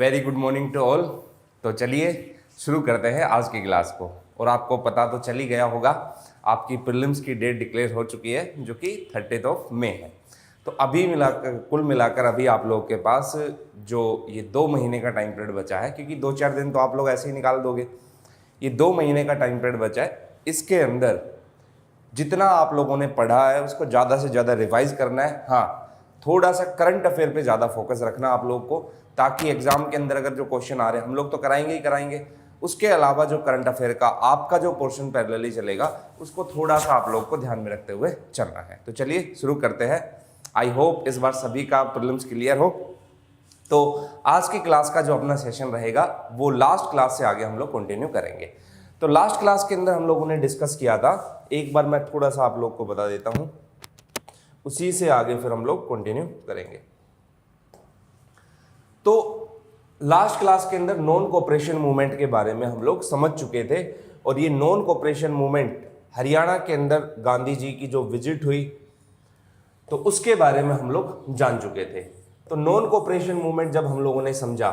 Very good morning to all. तो चलिए शुरू करते हैं आज की क्लास को। और आपको पता तो चल ही गया होगा, आपकी प्रीलिम्स की डेट डिक्लेयर हो चुकी है जो कि 30 मई है। तो अभी कुल मिलाकर अभी आप लोगों के पास जो ये 2 महीने का टाइम पीरियड बचा है, क्योंकि 2-4 दिन तो आप लोग ऐसे ही निकाल दोगे। ये 2 महीने का टाइम पीरियड बचा है, इसके अंदर जितना आप लोगों ने पढ़ा है उसको ज़्यादा से ज़्यादा रिवाइज करना है। हाँ, थोड़ा सा करंट अफेयर पे ज़्यादा फोकस रखना आप लोग को, ताकि एग्जाम के अंदर अगर जो क्वेश्चन आ रहे हैं हम लोग तो कराएंगे ही कराएंगे, उसके अलावा जो करंट अफेयर का आपका जो पोर्शन पैरेलली चलेगा उसको थोड़ा सा आप लोग को ध्यान में रखते हुए चलना है। तो चलिए शुरू करते हैं। आई होप इस बार सभी का प्रीलिम्स क्लियर हो। तो आज की क्लास का जो अपना सेशन रहेगा वो लास्ट क्लास से आगे हम लोग कंटिन्यू करेंगे। तो लास्ट क्लास के अंदर हम लोगों ने डिस्कस किया था, एक बार मैं थोड़ा सा आप लोग को बता देता हूं, उसी से आगे फिर हम लोग कंटिन्यू करेंगे। तो लास्ट क्लास के अंदर नॉन कोऑपरेशन मूवमेंट के बारे में हम लोग समझ चुके थे, और ये नॉन कोऑपरेशन मूवमेंट हरियाणा के अंदर गांधी जी की जो विजिट हुई तो उसके बारे में हम लोग जान चुके थे। तो नॉन कोऑपरेशन मूवमेंट जब हम लोगों ने समझा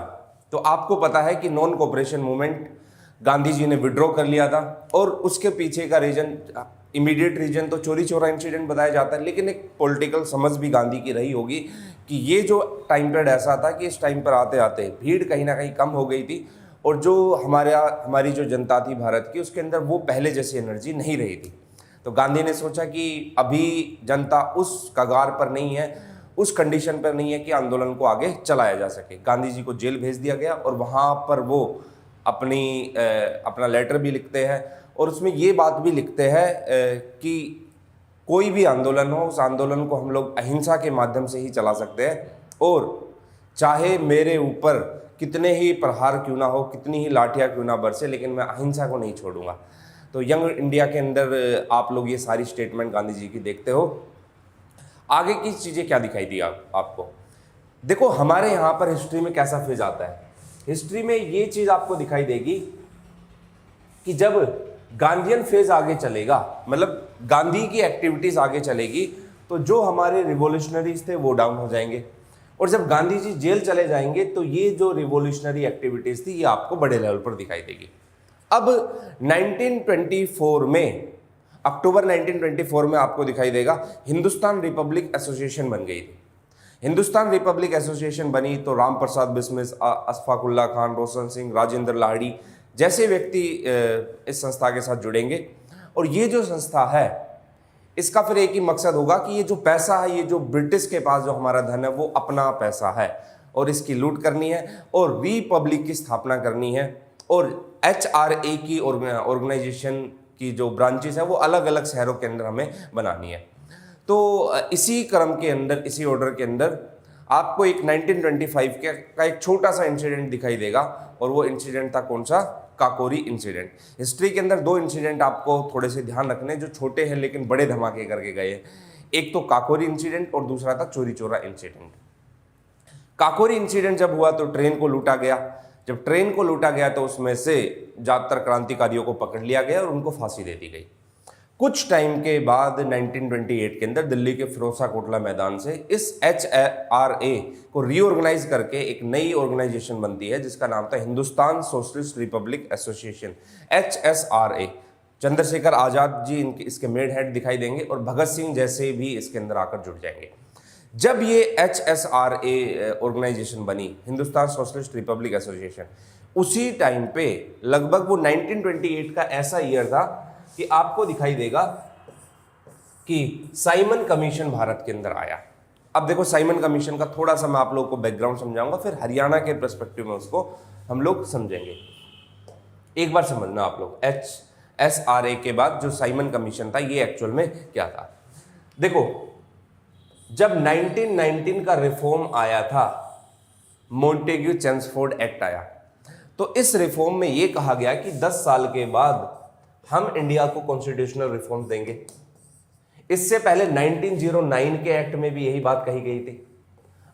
तो आपको पता है कि non cooperation movement Gandhi ji ने विड्रॉ कर लिया था, और उसके पीछे का रीजन, इमीडिएट रीजन तो चोरी चोरा इंसिडेंट बताया जाता है, लेकिन एक पॉलिटिकल समझ भी गांधी की रही होगी कि ये जो टाइम पीरियड ऐसा था कि इस टाइम पर आते आते भीड़ कहीं ना कहीं कम हो गई थी, और जो हमारी जो जनता थी भारत की, उसके अंदर वो पहले जैसी एनर्जी नहीं रही थी। तो गांधी ने सोचा कि अभी जनता उस कगार पर नहीं है, उस कंडीशन पर नहीं है कि आंदोलन को आगे चलाया जा सके। गांधी जी को जेल भेज दिया गया, और वहाँ पर वो अपना लेटर भी लिखते हैं, और उसमें ये बात भी लिखते हैं कि कोई भी आंदोलन हो, उस आंदोलन को हम लोग अहिंसा के माध्यम से ही चला सकते हैं, और चाहे मेरे ऊपर कितने ही प्रहार क्यों ना हो, कितनी ही लाठियाँ क्यों ना बरसे, लेकिन मैं अहिंसा को नहीं छोड़ूंगा। तो यंग इंडिया के अंदर आप लोग ये सारी स्टेटमेंट गांधी जी की देखते हो। आगे की चीज़ें क्या दिखाई दी आपको? देखो हमारे यहाँ पर हिस्ट्री में कैसा फेज आता है। हिस्ट्री में ये चीज़ आपको दिखाई देगी कि जब गांधीयन फेज आगे चलेगा, मतलब गांधी की एक्टिविटीज आगे चलेगी, तो जो हमारे रिवॉल्यूशनरीज थे वो डाउन हो जाएंगे, और जब गांधी जी जेल चले जाएंगे तो ये जो रिवॉल्यूशनरी एक्टिविटीज थी ये आपको बड़े लेवल पर दिखाई देगी। अब 1924 में, अक्टूबर 1924 में आपको दिखाई देगा हिंदुस्तान रिपब्लिक एसोसिएशन बन गई थी। हिंदुस्तान रिपब्लिक एसोसिएशन बनी तो राम प्रसाद बिस्मिल, अशफाक उल्लाह खान, रोशन सिंह, राजेंद्र लाहिड़ी जैसे व्यक्ति इस संस्था के साथ जुड़ेंगे। और ये जो संस्था है इसका फिर एक ही मकसद होगा कि ये जो पैसा है, ये जो ब्रिटिश के पास जो हमारा धन है वो अपना पैसा है, और इसकी लूट करनी है, और रिपब्लिक की स्थापना करनी है, और HRA की ऑर्गेनाइजेशन की जो ब्रांचेस है वो अलग अलग शहरों के अंदर हमें बनानी है। तो इसी क्रम के अंदर, इसी ऑर्डर के अंदर आपको एक 1925 का एक छोटा सा इंसिडेंट दिखाई देगा, और वो इंसिडेंट था कौन सा? काकोरी इंसिडेंट। हिस्ट्री के अंदर 2 इंसिडेंट आपको थोड़े से ध्यान रखने जो छोटे हैं लेकिन बड़े धमाके करके गए। एक तो काकोरी इंसिडेंट और दूसरा था चोरी चोरा इंसिडेंट। काकोरी इंसिडेंट जब हुआ तो ट्रेन को लूटा गया। जब ट्रेन को लूटा गया तो उसमें से ज्यादातर क्रांतिकारियों को पकड़ लिया गया और उनको फांसी दे दी गई। कुछ टाइम के बाद 1928 के अंदर दिल्ली के फिरोजा कोटला मैदान से इस HRA को रीऑर्गेनाइज करके एक नई ऑर्गेनाइजेशन बनती है जिसका नाम था Hindustan socialist republic association, HSRA। Chandrashekhar Azad ji इसके मेड हेड दिखाई देंगे, और भगत सिंह जैसे भी इसके अंदर आकर जुड़ जाएंगे। जब ये HSRA ऑर्गेनाइजेशन बनी, हिंदुस्तान सोशलिस्ट रिपब्लिक एसोसिएशन, उसी टाइम पे लगभग वो 1928 का ऐसा ईयर था कि आपको दिखाई देगा कि साइमन कमीशन भारत के अंदर आया। अब देखो साइमन कमीशन का थोड़ा सा मैं आप लोगों को बैकग्राउंड समझाऊंगा, फिर हरियाणा के पर्सपेक्टिव में उसको हम लोग समझेंगे। एक बार समझना आप लोग, HSRA के बाद जो साइमन कमीशन था ये एक्चुअल में क्या था। देखो जब 1919 का रिफॉर्म आया था, मॉन्टेग्यू चेम्सफोर्ड एक्ट आया, तो इस रिफॉर्म में यह कहा गया कि 10 साल के बाद हम इंडिया को कॉन्स्टिट्यूशनल रिफॉर्म देंगे। इससे पहले 1909 के एक्ट में भी यही बात कही गई थी।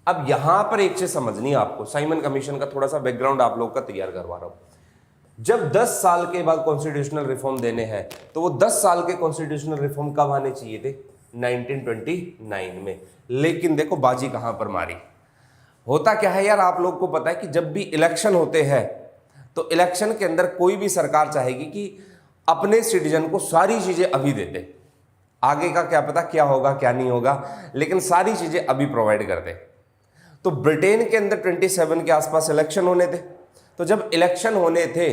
अब यहां पर एक चीज समझनी है आपको, साइमन कमीशन का थोड़ा सा बैकग्राउंड आप लोग का तैयार करवा रहा हूं। जब 10 साल के बाद कॉन्स्टिट्यूशनल रिफॉर्म देने हैं तो वो 10 साल के कॉन्स्टिट्यूशनल रिफॉर्म कब आने चाहिए थे? 1929 में। लेकिन देखो बाजी कहां पर मारी, होता क्या है यार, आप लोग को पता है कि जब भी इलेक्शन होते हैं तो इलेक्शन के अंदर कोई भी सरकार चाहेगी कि अपने सिटीजन को सारी चीजें अभी दे दे, आगे का क्या पता क्या होगा क्या नहीं होगा, लेकिन सारी चीजें अभी प्रोवाइड कर दे। तो ब्रिटेन के अंदर 27 के आसपास इलेक्शन होने थे, तो जब इलेक्शन होने थे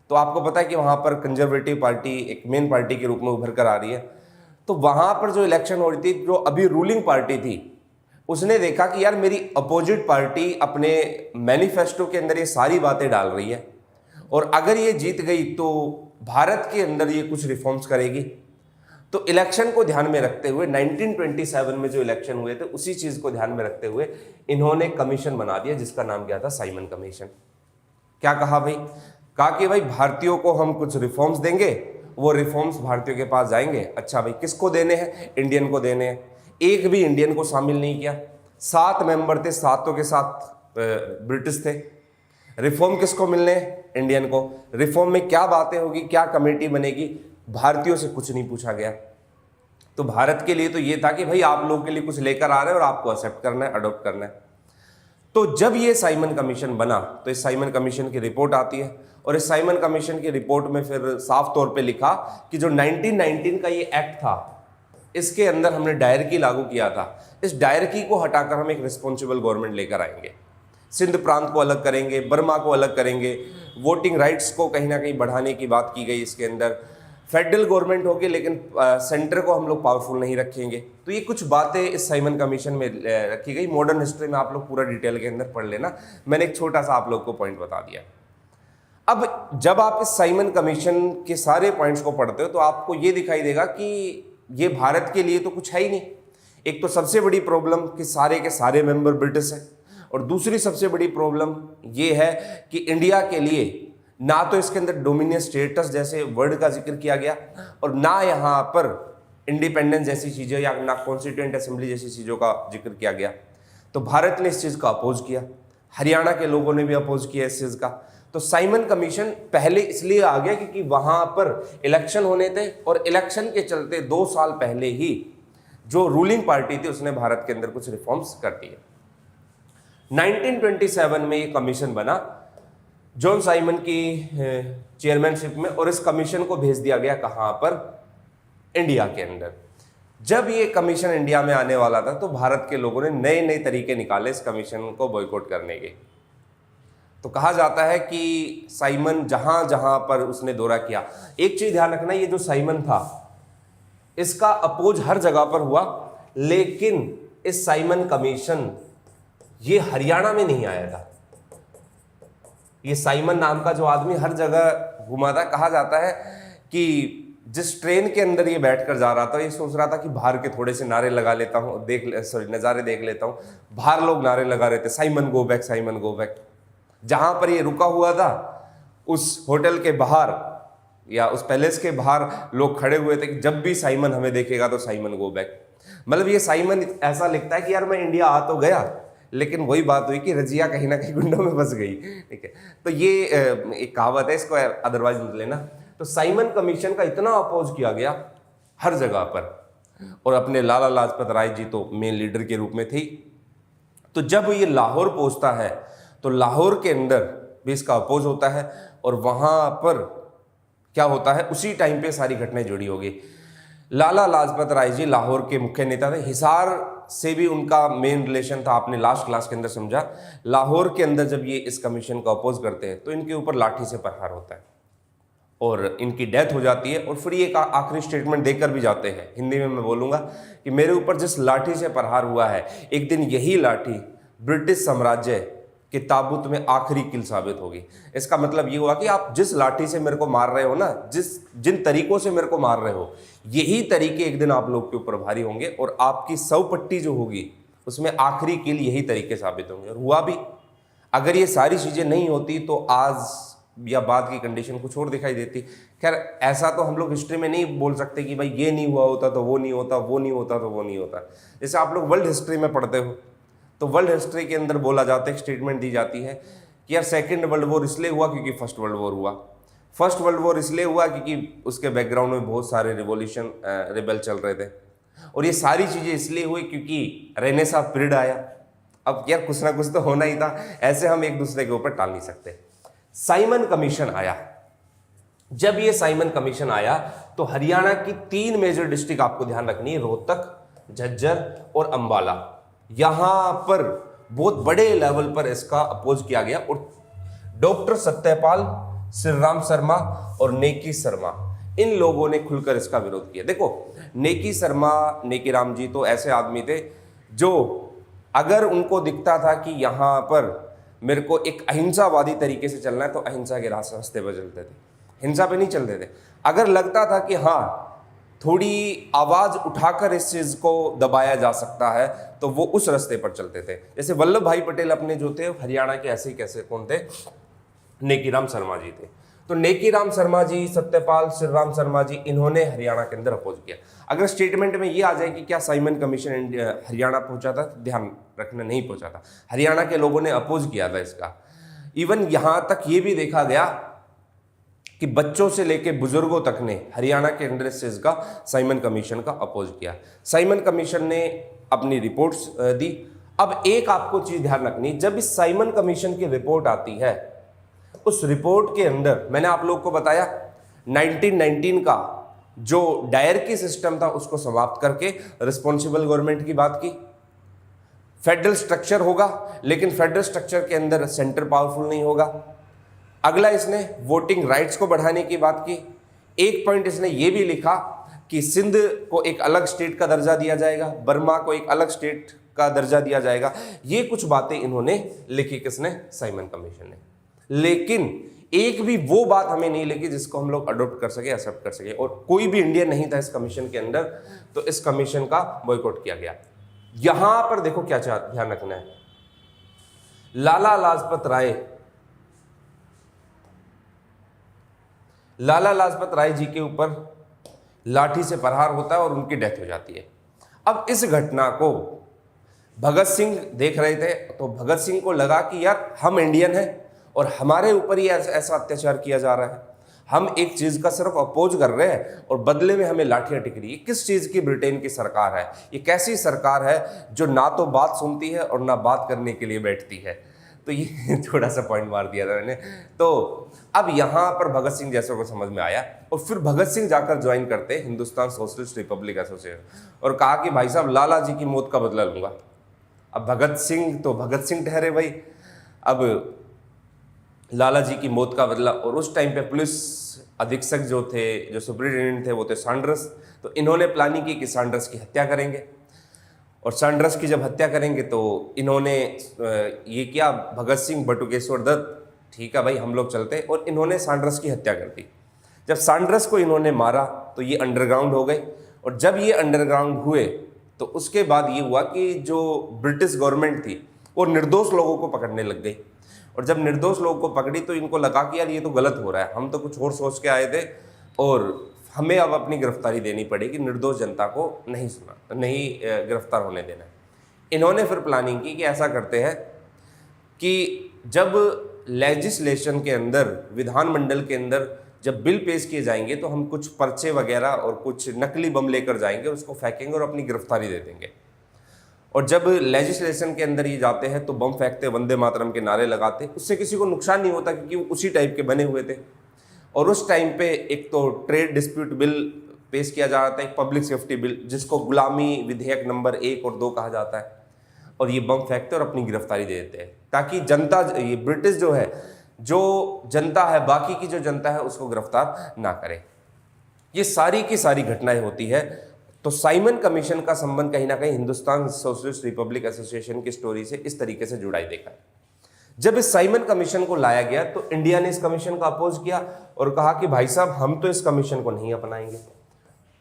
तो आपको पता है कि वहां पर कंजर्वेटिव पार्टी एक मेन पार्टी के रूप में उभर कर आ रही है। तो वहां पर जो इलेक्शन हो रही थी, जो अभी रूलिंग पार्टी थी, उसने देखा कि यार मेरी अपोजिट पार्टी अपने मैनिफेस्टो के अंदर ये सारी बातें डाल रही है, और अगर ये जीत गई तो भारत के अंदर ये कुछ रिफॉर्म्स करेगी। तो इलेक्शन को ध्यान में रखते हुए 1927 में जो इलेक्शन हुए थे उसी चीज को ध्यान में रखते हुए इन्होंने कमीशन बना दिया जिसका नाम क्या था, साइमन कमीशन। क्या कहा भाई, कहा कि भाई भारतीयों को हम कुछ रिफॉर्म्स देंगे, वो रिफॉर्म्स भारतीयों के पास जाएंगे। अच्छा भाई, किसको देने हैं, इंडियन को देने हैं। एक भी इंडियन को शामिल नहीं किया। 7 मेंबर थे, सातों के साथ ब्रिटिश थे। रिफॉर्म किसको मिलने हैं, इंडियन को। रिफॉर्म में क्या बातें होगी, क्या कमेटी बनेगी, भारतीयों से कुछ नहीं पूछा गया। तो भारत के लिए तो ये था कि भाई आप लोगों के लिए कुछ लेकर आ रहे हैं और आपको एक्सेप्ट करना है, अडॉप्ट करना है। तो जब ये साइमन कमीशन बना तो इस साइमन कमीशन की रिपोर्ट आती है, और इस साइमन कमीशन की रिपोर्ट में फिर साफ तौर पे लिखा कि जो 1919 का ये एक्ट था, इसके अंदर हमने डायरकी लागू किया था। इस डायरकी को हटाकर हम एक रिस्पॉन्सिबल गवर्नमेंट लेकर आएंगे। सिंध प्रांत को अलग करेंगे, बर्मा को अलग करेंगे, वोटिंग राइट्स को कहीं ना कहीं बढ़ाने की बात की गई। इसके अंदर फेडरल गवर्नमेंट होगी, लेकिन सेंटर को हम लोग पावरफुल नहीं रखेंगे। तो ये कुछ बातें इस साइमन कमीशन में रखी गई। मॉडर्न हिस्ट्री में आप लोग पूरा डिटेल के अंदर पढ़ लेना, मैंने एक छोटा सा आप लोग को पॉइंट बता दिया। अब जब आप इस साइमन कमीशन के सारे पॉइंट्स को पढ़ते हो तो आपको ये दिखाई देगा कि ये भारत के लिए तो कुछ है ही नहीं। एक तो सबसे बड़ी प्रॉब्लम कि सारे के सारे मेंबर ब्रिटिश हैं, और दूसरी सबसे बड़ी प्रॉब्लम ये है कि इंडिया के लिए ना तो इसके अंदर डोमिनियन स्टेटस जैसे वर्ड का जिक्र किया गया, और ना यहाँ पर इंडिपेंडेंस जैसी चीज़ें या ना कॉन्स्टिट्यूएंट असेंबली जैसी चीज़ों का जिक्र किया गया। तो भारत ने इस चीज़ का अपोज किया, हरियाणा के लोगों ने भी अपोज किया इस चीज़ का। तो साइमन कमीशन पहले इसलिए आ गया क्योंकि वहां पर इलेक्शन होने थे, और इलेक्शन के चलते 2 साल पहले ही जो रूलिंग पार्टी थी उसने भारत के अंदर कुछ रिफॉर्म्स कर दिए। 1927 में ये कमीशन बना जॉन साइमन की चेयरमैनशिप में, और इस कमीशन को भेज दिया गया कहां पर, इंडिया के अंदर। जब ये कमीशन इंडिया में आने वाला था तो भारत के लोगों ने नए नए तरीके निकाले इस कमीशन को बॉयकॉट करने के। तो कहा जाता है कि साइमन जहां जहां पर उसने दौरा किया, एक चीज ध्यान रखना, ये जो साइमन था इसका अपोज हर जगह पर हुआ, लेकिन इस साइमन कमीशन ये हरियाणा में नहीं आया था। ये साइमन नाम का जो आदमी हर जगह घुमा था। कहा जाता है कि जिस ट्रेन के अंदर ये बैठकर जा रहा था, ये सोच रहा था कि बाहर के थोड़े से नारे लगा लेता हूं, नज़ारे देख लेता हूं। बाहर लोग नारे लगा रहे थे, Simon go back, Simon go back. जहां पर ये रुका हुआ था उस होटल के बाहर या उस पैलेस के बाहर लोग खड़े हुए थे कि जब भी साइमन हमें देखेगा तो साइमन गो बैक। मतलब ये साइमन ऐसा लिखता है कि यार मैं इंडिया आ तो गया, लेकिन वही बात हुई कि रजिया कहीं ना कहीं गुंडों में फंस गई। ठीक है, तो ये एक कहावत है, इसको अदरवाइज मत लेना। तो साइमन कमीशन का इतना अपोज किया गया हर जगह पर, और अपने लाला लाजपत राय जी तो मेन लीडर के रूप में थी। तो जब ये लाहौर पहुंचता है तो लाहौर के अंदर भी इसका अपोज होता है, और वहां पर क्या होता है, उसी टाइम पे सारी घटनाएं जुड़ी होगी। लाला लाजपत राय जी लाहौर के मुख्य नेता थे। हिसार से भी उनका मेन रिलेशन था, आपने लास्ट क्लास के अंदर समझा। लाहौर के अंदर जब ये इस कमीशन को अपोज करते हैं तो इनके ऊपर लाठी से प्रहार होता है और इनकी डेथ हो जाती है। और फिर ये एक आखिरी स्टेटमेंट देकर भी जाते हैं, हिंदी में मैं बोलूँगा कि मेरे ऊपर जिस लाठी से प्रहार हुआ है, एक दिन यही लाठी ब्रिटिश साम्राज्य कि ताबूत में आखिरी किल साबित होगी। इसका मतलब ये हुआ कि आप जिस लाठी से मेरे को मार रहे हो ना, जिन तरीकों से मेरे को मार रहे हो, यही तरीके एक दिन आप लोग के ऊपर भारी होंगे, और आपकी सौ पट्टी जो होगी उसमें आखिरी किल यही तरीके साबित होंगे। और हुआ भी। अगर ये सारी चीज़ें नहीं होती तो आज या बाद की कंडीशन कुछ और दिखाई देती। खैर, ऐसा तो हम लोग हिस्ट्री में नहीं बोल सकते कि भाई ये नहीं हुआ होता तो वो नहीं होता, वो नहीं होता तो वो नहीं होता। जैसे आप लोग वर्ल्ड हिस्ट्री में पढ़ते हो तो वर्ल्ड हिस्ट्री के अंदर बोला जाता है, स्टेटमेंट दी जाती है कि यार सेकेंड वर्ल्ड वॉर इसलिए हुआ क्योंकि फर्स्ट वर्ल्ड वॉर हुआ। फर्स्ट वर्ल्ड वॉर इसलिए हुआ क्योंकि उसके बैकग्राउंड में बहुत सारे रिवॉल्यूशन रिबेल चल रहे थे, और ये सारी चीज़ें इसलिए हुई क्योंकि रेनेसां पीरियड आया। अब यार कुछ ना कुछ तो होना ही था, ऐसे हम एक दूसरे के ऊपर टाल नहीं सकते। साइमन कमीशन आया। जब ये साइमन कमीशन आया तो हरियाणा की 3 मेजर डिस्ट्रिक्ट आपको ध्यान रखनी है, रोहतक, झज्जर और अंबाला, यहां पर बहुत बड़े लेवल पर इसका अपोज किया गया और डॉक्टर सत्यपाल, श्रीराम शर्मा और नेकी शर्मा, इन लोगों ने खुलकर इसका विरोध किया। देखो नेकी शर्मा, नेकी राम जी तो ऐसे आदमी थे जो अगर उनको दिखता था कि यहां पर मेरे को एक अहिंसावादी तरीके से चलना है तो अहिंसा के रास्ते पर चलते थे, हिंसा पे नहीं चलते थे। अगर लगता था कि हाँ थोड़ी आवाज उठाकर इस चीज को दबाया जा सकता है तो वो उस रास्ते पर चलते थे। जैसे वल्लभ भाई पटेल अपने जो थे हरियाणा के ऐसे ही कैसे कौन थे, नेकीराम शर्मा जी थे। तो नेकीराम शर्मा जी, सत्यपाल, श्रीराम शर्मा जी, इन्होंने हरियाणा के अंदर अपोज किया। अगर स्टेटमेंट में ये आ जाए कि क्या साइमन कमीशन हरियाणा पहुंचा था, ध्यान रखना नहीं पहुंचा था, हरियाणा के लोगों ने अपोज किया था इसका। इवन यहां तक ये भी देखा गया कि बच्चों से लेकर बुजुर्गों तक ने हरियाणा के अंदर से इसका साइमन कमीशन का अपोज किया। साइमन कमीशन ने अपनी रिपोर्ट्स दी। अब एक आपको चीज ध्यान रखनी, जब इस साइमन कमीशन की रिपोर्ट आती है, उस रिपोर्ट के अंदर मैंने आप लोग को बताया 1919 का जो डायरकी सिस्टम था उसको समाप्त करके रिस्पॉन्सिबल गवर्नमेंट की बात की। फेडरल स्ट्रक्चर होगा, लेकिन फेडरल स्ट्रक्चर के अंदर सेंटर पावरफुल नहीं होगा। अगला इसने वोटिंग राइट्स को बढ़ाने की बात की। एक पॉइंट इसने ये भी लिखा कि सिंध को एक अलग स्टेट का दर्जा दिया जाएगा, बर्मा को एक अलग स्टेट का दर्जा दिया जाएगा। ये कुछ बातें इन्होंने लिखी, किसने, साइमन कमीशन ने। लेकिन एक भी वो बात हमें नहीं लिखी जिसको हम लोग अडॉप्ट कर सके, एक्सेप्ट कर सके, और कोई भी इंडियन नहीं था इस कमीशन के अंदर, तो इस कमीशन का बॉयकॉट किया गया। यहां पर देखो क्या ध्यान रखना है, लाला लाजपत राय जी के ऊपर लाठी से प्रहार होता है और उनकी डेथ हो जाती है। अब इस घटना को भगत सिंह देख रहे थे, तो भगत सिंह को लगा कि यार हम इंडियन हैं और हमारे ऊपर ही ऐसा अत्याचार किया जा रहा है, हम एक चीज का सिर्फ अपोज कर रहे हैं और बदले में हमें लाठियां टिक रही है। किस चीज की ब्रिटेन की सरकार है ये, कैसी सरकार है जो ना तो बात सुनती है और ना बात करने के लिए बैठती है। तो ये थोड़ा सा पॉइंट मार दिया था मैंने। तो अब यहां पर भगत सिंह जैसे को समझ में आया और फिर भगत सिंह जाकर ज्वाइन करते हिंदुस्तान सोशलिस्ट रिपब्लिक एसोसिएशन और कहा कि भाई साहब लाला जी की मौत का बदला लूंगा। अब भगत सिंह तो भगत सिंह ठहरे भाई, अब लाला जी की मौत का बदला। और उस टाइम पे पुलिस अधीक्षक जो थे, जो सुप्रिंटेंडेंट थे, वो थे सैंडर्स। तो इन्होंने प्लानिंग की कि सैंडर्स की हत्या करेंगे और सैंडर्स की जब हत्या करेंगे तो इन्होंने ये किया, भगत सिंह, बटुकेश्वर दत्त, ठीक है भाई हम लोग चलते, और इन्होंने सैंडर्स की हत्या कर दी। जब सैंडर्स को इन्होंने मारा तो ये अंडरग्राउंड हो गए और जब ये अंडरग्राउंड हुए तो उसके बाद ये हुआ कि जो ब्रिटिश गवर्नमेंट थी वो निर्दोष लोगों को पकड़ने लग गई। और जब निर्दोष लोगों को पकड़ी तो इनको लगा कि यार ये तो गलत हो रहा है, हम तो कुछ और सोच के आए थे और हमें अब अपनी गिरफ्तारी देनी पड़ेगी, निर्दोष जनता को नहीं गिरफ्तार होने देना। इन्होंने फिर प्लानिंग की कि ऐसा करते हैं कि जब लेजिस्लेशन के अंदर, विधानमंडल के अंदर जब बिल पेश किए जाएंगे तो हम कुछ पर्चे वगैरह और कुछ नकली बम लेकर जाएंगे, उसको फेंकेंगे और अपनी गिरफ्तारी दे देंगे। और जब लेजिस्लेशन के अंदर ये जाते हैं तो बम फेंकते, वंदे मातरम के नारे लगाते, उससे किसी को नुकसान नहीं होता क्योंकि वो उसी टाइप के बने हुए थे। और उस टाइम पे एक तो ट्रेड डिस्प्यूट बिल पेश किया जा रहा था, एक पब्लिक सेफ्टी बिल जिसको गुलामी विधेयक नंबर 1 और 2 कहा जाता है, और ये बम फेंकते और अपनी गिरफ्तारी दे देते हैं ताकि जनता, ये ब्रिटिश जो है, जो जनता है, बाकी की जो जनता है उसको गिरफ्तार ना करे। ये सारी की सारी घटनाएं होती है। तो साइमन कमीशन का संबंध कहीं ना कहीं हिंदुस्तान सोशलिस्ट रिपब्लिक एसोसिएशन की स्टोरी से इस तरीके से जुड़ाई देखा है। जब इस साइमन कमीशन को लाया गया तो इंडिया ने इस कमीशन का अपोज किया और कहा कि भाई साहब हम तो इस कमीशन को नहीं अपनाएंगे।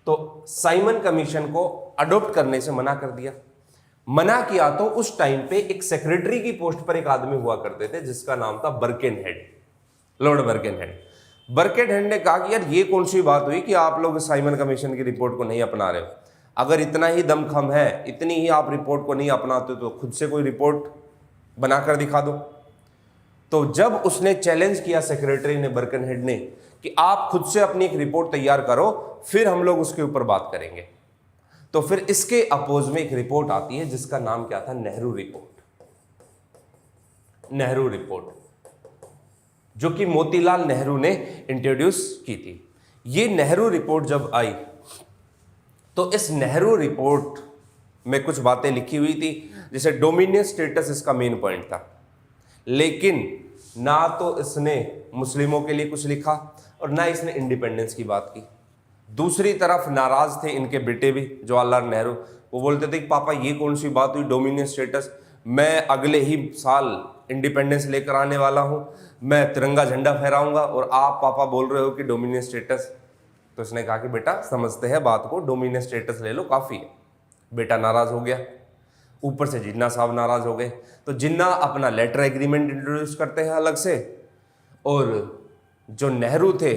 तो साइमन कमीशन को अडॉप्ट करने से मना कर दिया। मना किया तो उस टाइम पे एक सेक्रेटरी की पोस्ट पर एक आदमी हुआ करते थे जिसका नाम था बर्केनहेड, लॉर्ड बर्केनहेड। बर्केनहेड ने कहा कि यार ये कौन सी बात हुई कि आप लोग साइमन कमीशन की रिपोर्ट को नहीं अपना रहे हो, अगर इतना ही दमखम है, इतनी ही आप रिपोर्ट को नहीं अपनाते तो खुद से कोई रिपोर्ट बनाकर दिखा दो। तो जब उसने चैलेंज किया सेक्रेटरी ने, बर्केनहेड ने, कि आप खुद से अपनी एक रिपोर्ट तैयार करो फिर हम लोग उसके ऊपर बात करेंगे, तो फिर इसके अपोज में एक रिपोर्ट आती है जिसका नाम क्या था, नेहरू रिपोर्ट। नेहरू रिपोर्ट, जो कि मोतीलाल नेहरू ने इंट्रोड्यूस की थी। ये नेहरू रिपोर्ट जब आई तो इस नेहरू रिपोर्ट में कुछ बातें लिखी हुई थी, जैसे डोमिनियन स्टेटस इसका मेन पॉइंट था, लेकिन ना तो इसने मुस्लिमों के लिए कुछ लिखा और ना इसने इंडिपेंडेंस की बात की। दूसरी तरफ नाराज थे इनके बेटे भी, जवाहरलाल नेहरू। वो बोलते थे कि पापा ये कौन सी बात हुई डोमिनियन स्टेटस, मैं अगले ही साल इंडिपेंडेंस लेकर आने वाला हूं, मैं तिरंगा झंडा फहराऊंगा और आप पापा बोल रहे हो कि डोमिनियन स्टेटस। तो इसने कहा कि बेटा समझते हैं बात को, डोमिनियन स्टेटस ले लो काफ़ी है। बेटा नाराज़ हो गया, ऊपर से जिन्ना साहब नाराज़ हो गए। तो जिन्ना अपना लेटर एग्रीमेंट इंट्रोड्यूस करते हैं अलग से, और जो नेहरू थे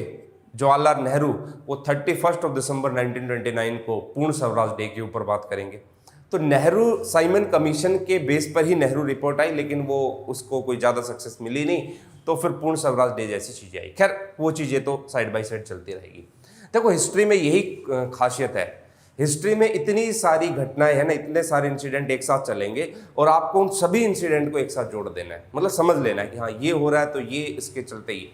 जवाहरलाल नेहरू, वो 31 दिसंबर 1929 को पूर्ण स्वराज डे के ऊपर बात करेंगे। तो नेहरू साइमन कमीशन के बेस पर ही नेहरू रिपोर्ट आई, लेकिन वो उसको कोई ज़्यादा सक्सेस मिली नहीं, तो फिर पूर्ण स्वराज डे जैसी चीज़ें आई। खैर वो चीज़ें तो साइड बाय साइड चलती रहेगी। देखो हिस्ट्री में यही खासियत है, हिस्ट्री में इतनी सारी घटनाएं हैं ना, इतने सारे इंसिडेंट एक साथ चलेंगे और आपको उन सभी इंसिडेंट को एक साथ जोड़ देना है, मतलब समझ लेना है कि हाँ ये हो रहा है तो ये इसके चलते ही।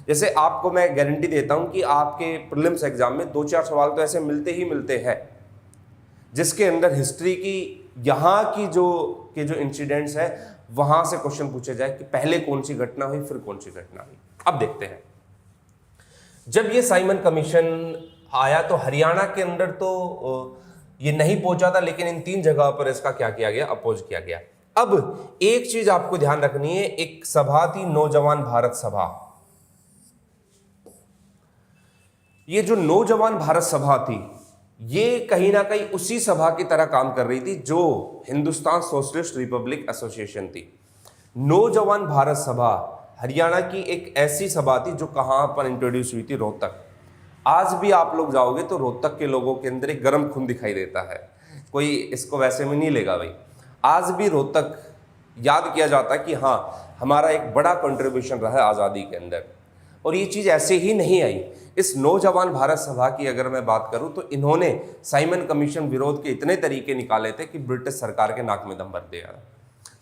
जैसे आपको मैं गारंटी देता हूं कि आपके प्रीलिम्स एग्जाम में 2-4 सवाल तो ऐसे मिलते ही मिलते हैं जिसके अंदर हिस्ट्री की यहाँ की जो इंसिडेंट्स है वहां से क्वेश्चन पूछे जाए कि पहले कौन सी घटना हुई फिर कौन सी घटना हुई। अब देखते हैं, जब ये साइमन कमीशन आया तो हरियाणा के अंदर तो ये नहीं पहुंचा था, लेकिन इन 3 जगह पर इसका क्या किया गया, अपोज किया गया। अब एक चीज आपको ध्यान रखनी है, एक सभा थी नौजवान भारत सभा। ये जो नौजवान भारत सभा थी ये कहीं ना कहीं उसी सभा की तरह काम कर रही थी जो हिंदुस्तान सोशलिस्ट रिपब्लिक एसोसिएशन थी। नौजवान भारत सभा हरियाणा की एक ऐसी सभा थी जो कहां पर इंट्रोड्यूस हुई थी, रोहतक। आज भी आप लोग जाओगे तो रोहतक के लोगों के अंदर एक गर्म खून दिखाई देता है, कोई इसको वैसे में नहीं लेगा भाई। आज भी रोहतक याद किया जाता है कि हाँ हमारा एक बड़ा कंट्रीब्यूशन रहा है आज़ादी के अंदर, और ये चीज़ ऐसे ही नहीं आई। इस नौजवान भारत सभा की अगर मैं बात करूं तो इन्होंने साइमन कमीशन विरोध के इतने तरीके निकाले थे कि ब्रिटिश सरकार के नाक में दम भर दिया।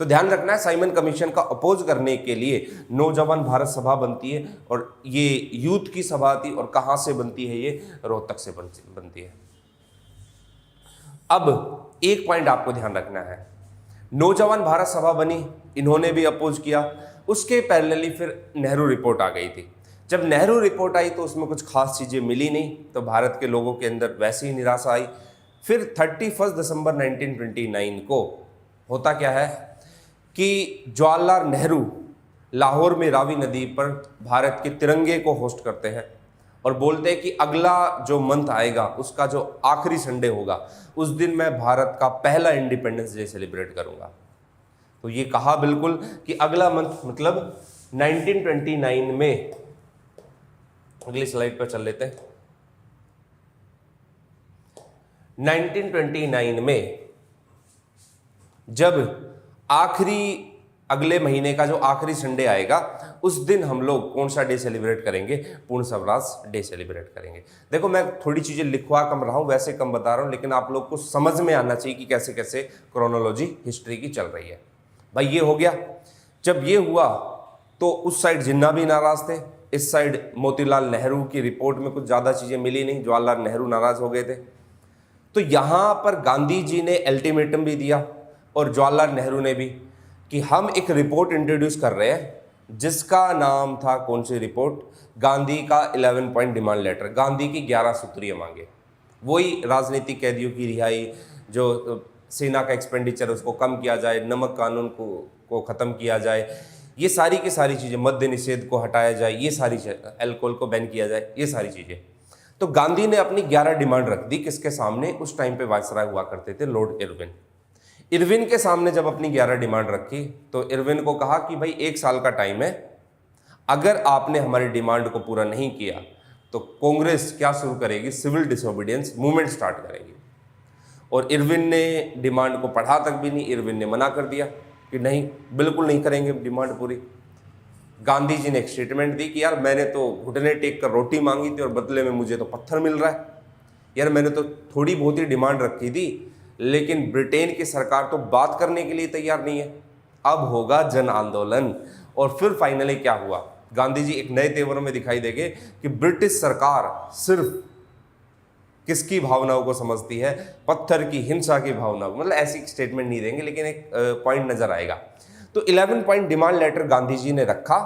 तो ध्यान रखना है, साइमन कमीशन का अपोज करने के लिए नौजवान भारत सभा बनती है, और ये यूथ की सभा थी। और कहां से बनती है, ये रोहतक से बनती है। अब एक पॉइंट आपको ध्यान रखना है, नौजवान भारत सभा बनी, इन्होंने भी अपोज किया। उसके पैरेलली फिर नेहरू रिपोर्ट आ गई थी। जब नेहरू रिपोर्ट आई तो उसमें कुछ खास चीज़ें मिली नहीं, तो भारत के लोगों के अंदर वैसी ही निराशा आई। फिर 31 दिसंबर 1929 को होता क्या है कि जवाहरलाल नेहरू लाहौर में रावी नदी पर भारत के तिरंगे को होस्ट करते हैं और बोलते हैं कि अगला जो मंथ आएगा उसका जो आखिरी संडे होगा उस दिन मैं भारत का पहला इंडिपेंडेंस डे सेलिब्रेट करूंगा। तो ये कहा बिल्कुल कि अगला मंथ मतलब 1929 में, अगली स्लाइड पर चल लेते हैं। 1929 में जब आखिरी अगले महीने का जो आखिरी संडे आएगा उस दिन हम लोग कौन सा डे सेलिब्रेट करेंगे, पूर्ण स्वराज डे सेलिब्रेट करेंगे। देखो मैं थोड़ी चीजें लिखवा कम रहा हूं, वैसे कम बता रहा हूं, लेकिन आप लोग को समझ में आना चाहिए कि कैसे कैसे क्रोनोलॉजी हिस्ट्री की चल रही है। भाई ये हो गया। जब ये हुआ तो उस साइड जिन्ना भी नाराज थे, इस साइड मोतीलाल नेहरू की रिपोर्ट में कुछ ज़्यादा चीज़ें मिली नहीं, जवाहरलाल नेहरू नाराज हो गए थे। तो यहाँ पर गांधी जी ने अल्टीमेटम भी दिया और जवाहरलाल नेहरू ने भी, कि हम एक रिपोर्ट इंट्रोड्यूस कर रहे हैं जिसका नाम था, कौन सी रिपोर्ट, गांधी का 11 पॉइंट डिमांड लेटर, गांधी की 11 सूत्रीय मांगे। वही राजनीतिक कैदियों की रिहाई, जो सेना का एक्सपेंडिचर उसको कम किया जाए, नमक कानून को ख़त्म किया जाए, ये सारी की सारी चीज़ें, मद्य निषेध को हटाया जाए, ये सारी चीज़ें, अल्कोहल को बैन किया जाए, ये सारी चीज़ें। तो गांधी ने अपनी 11 डिमांड रख दी किसके सामने, उस टाइम पे वायसराय हुआ करते थे लॉर्ड इरविन। इरविन के सामने जब अपनी 11 डिमांड रखी तो इरविन को कहा कि भाई 1 साल का टाइम है, अगर आपने हमारी डिमांड को पूरा नहीं किया तो कांग्रेस क्या शुरू करेगी, सिविल डिसोबीडियंस मूवमेंट स्टार्ट करेगी। और इरविन ने डिमांड को पढ़ा तक भी नहीं, इरविन ने मना कर दिया कि नहीं, बिल्कुल नहीं करेंगे डिमांड पूरी। गांधी जी ने एक स्टेटमेंट दी कि यार मैंने तो घुटने टेक कर रोटी मांगी थी और बदले में मुझे तो पत्थर मिल रहा है। यार मैंने तो थोड़ी बहुत ही डिमांड रखी थी, लेकिन ब्रिटेन की सरकार तो बात करने के लिए तैयार नहीं है। अब होगा जन आंदोलन। और फिर फाइनली क्या हुआ, गांधी जी एक नए तेवर में दिखाई देंगे कि ब्रिटिश सरकार सिर्फ किसकी भावनाओं को समझती है, पत्थर की हिंसा की भावना को। मतलब ऐसी स्टेटमेंट नहीं देंगे, लेकिन एक पॉइंट नजर आएगा। तो 11 point demand letter Gandhi ji ने रखा,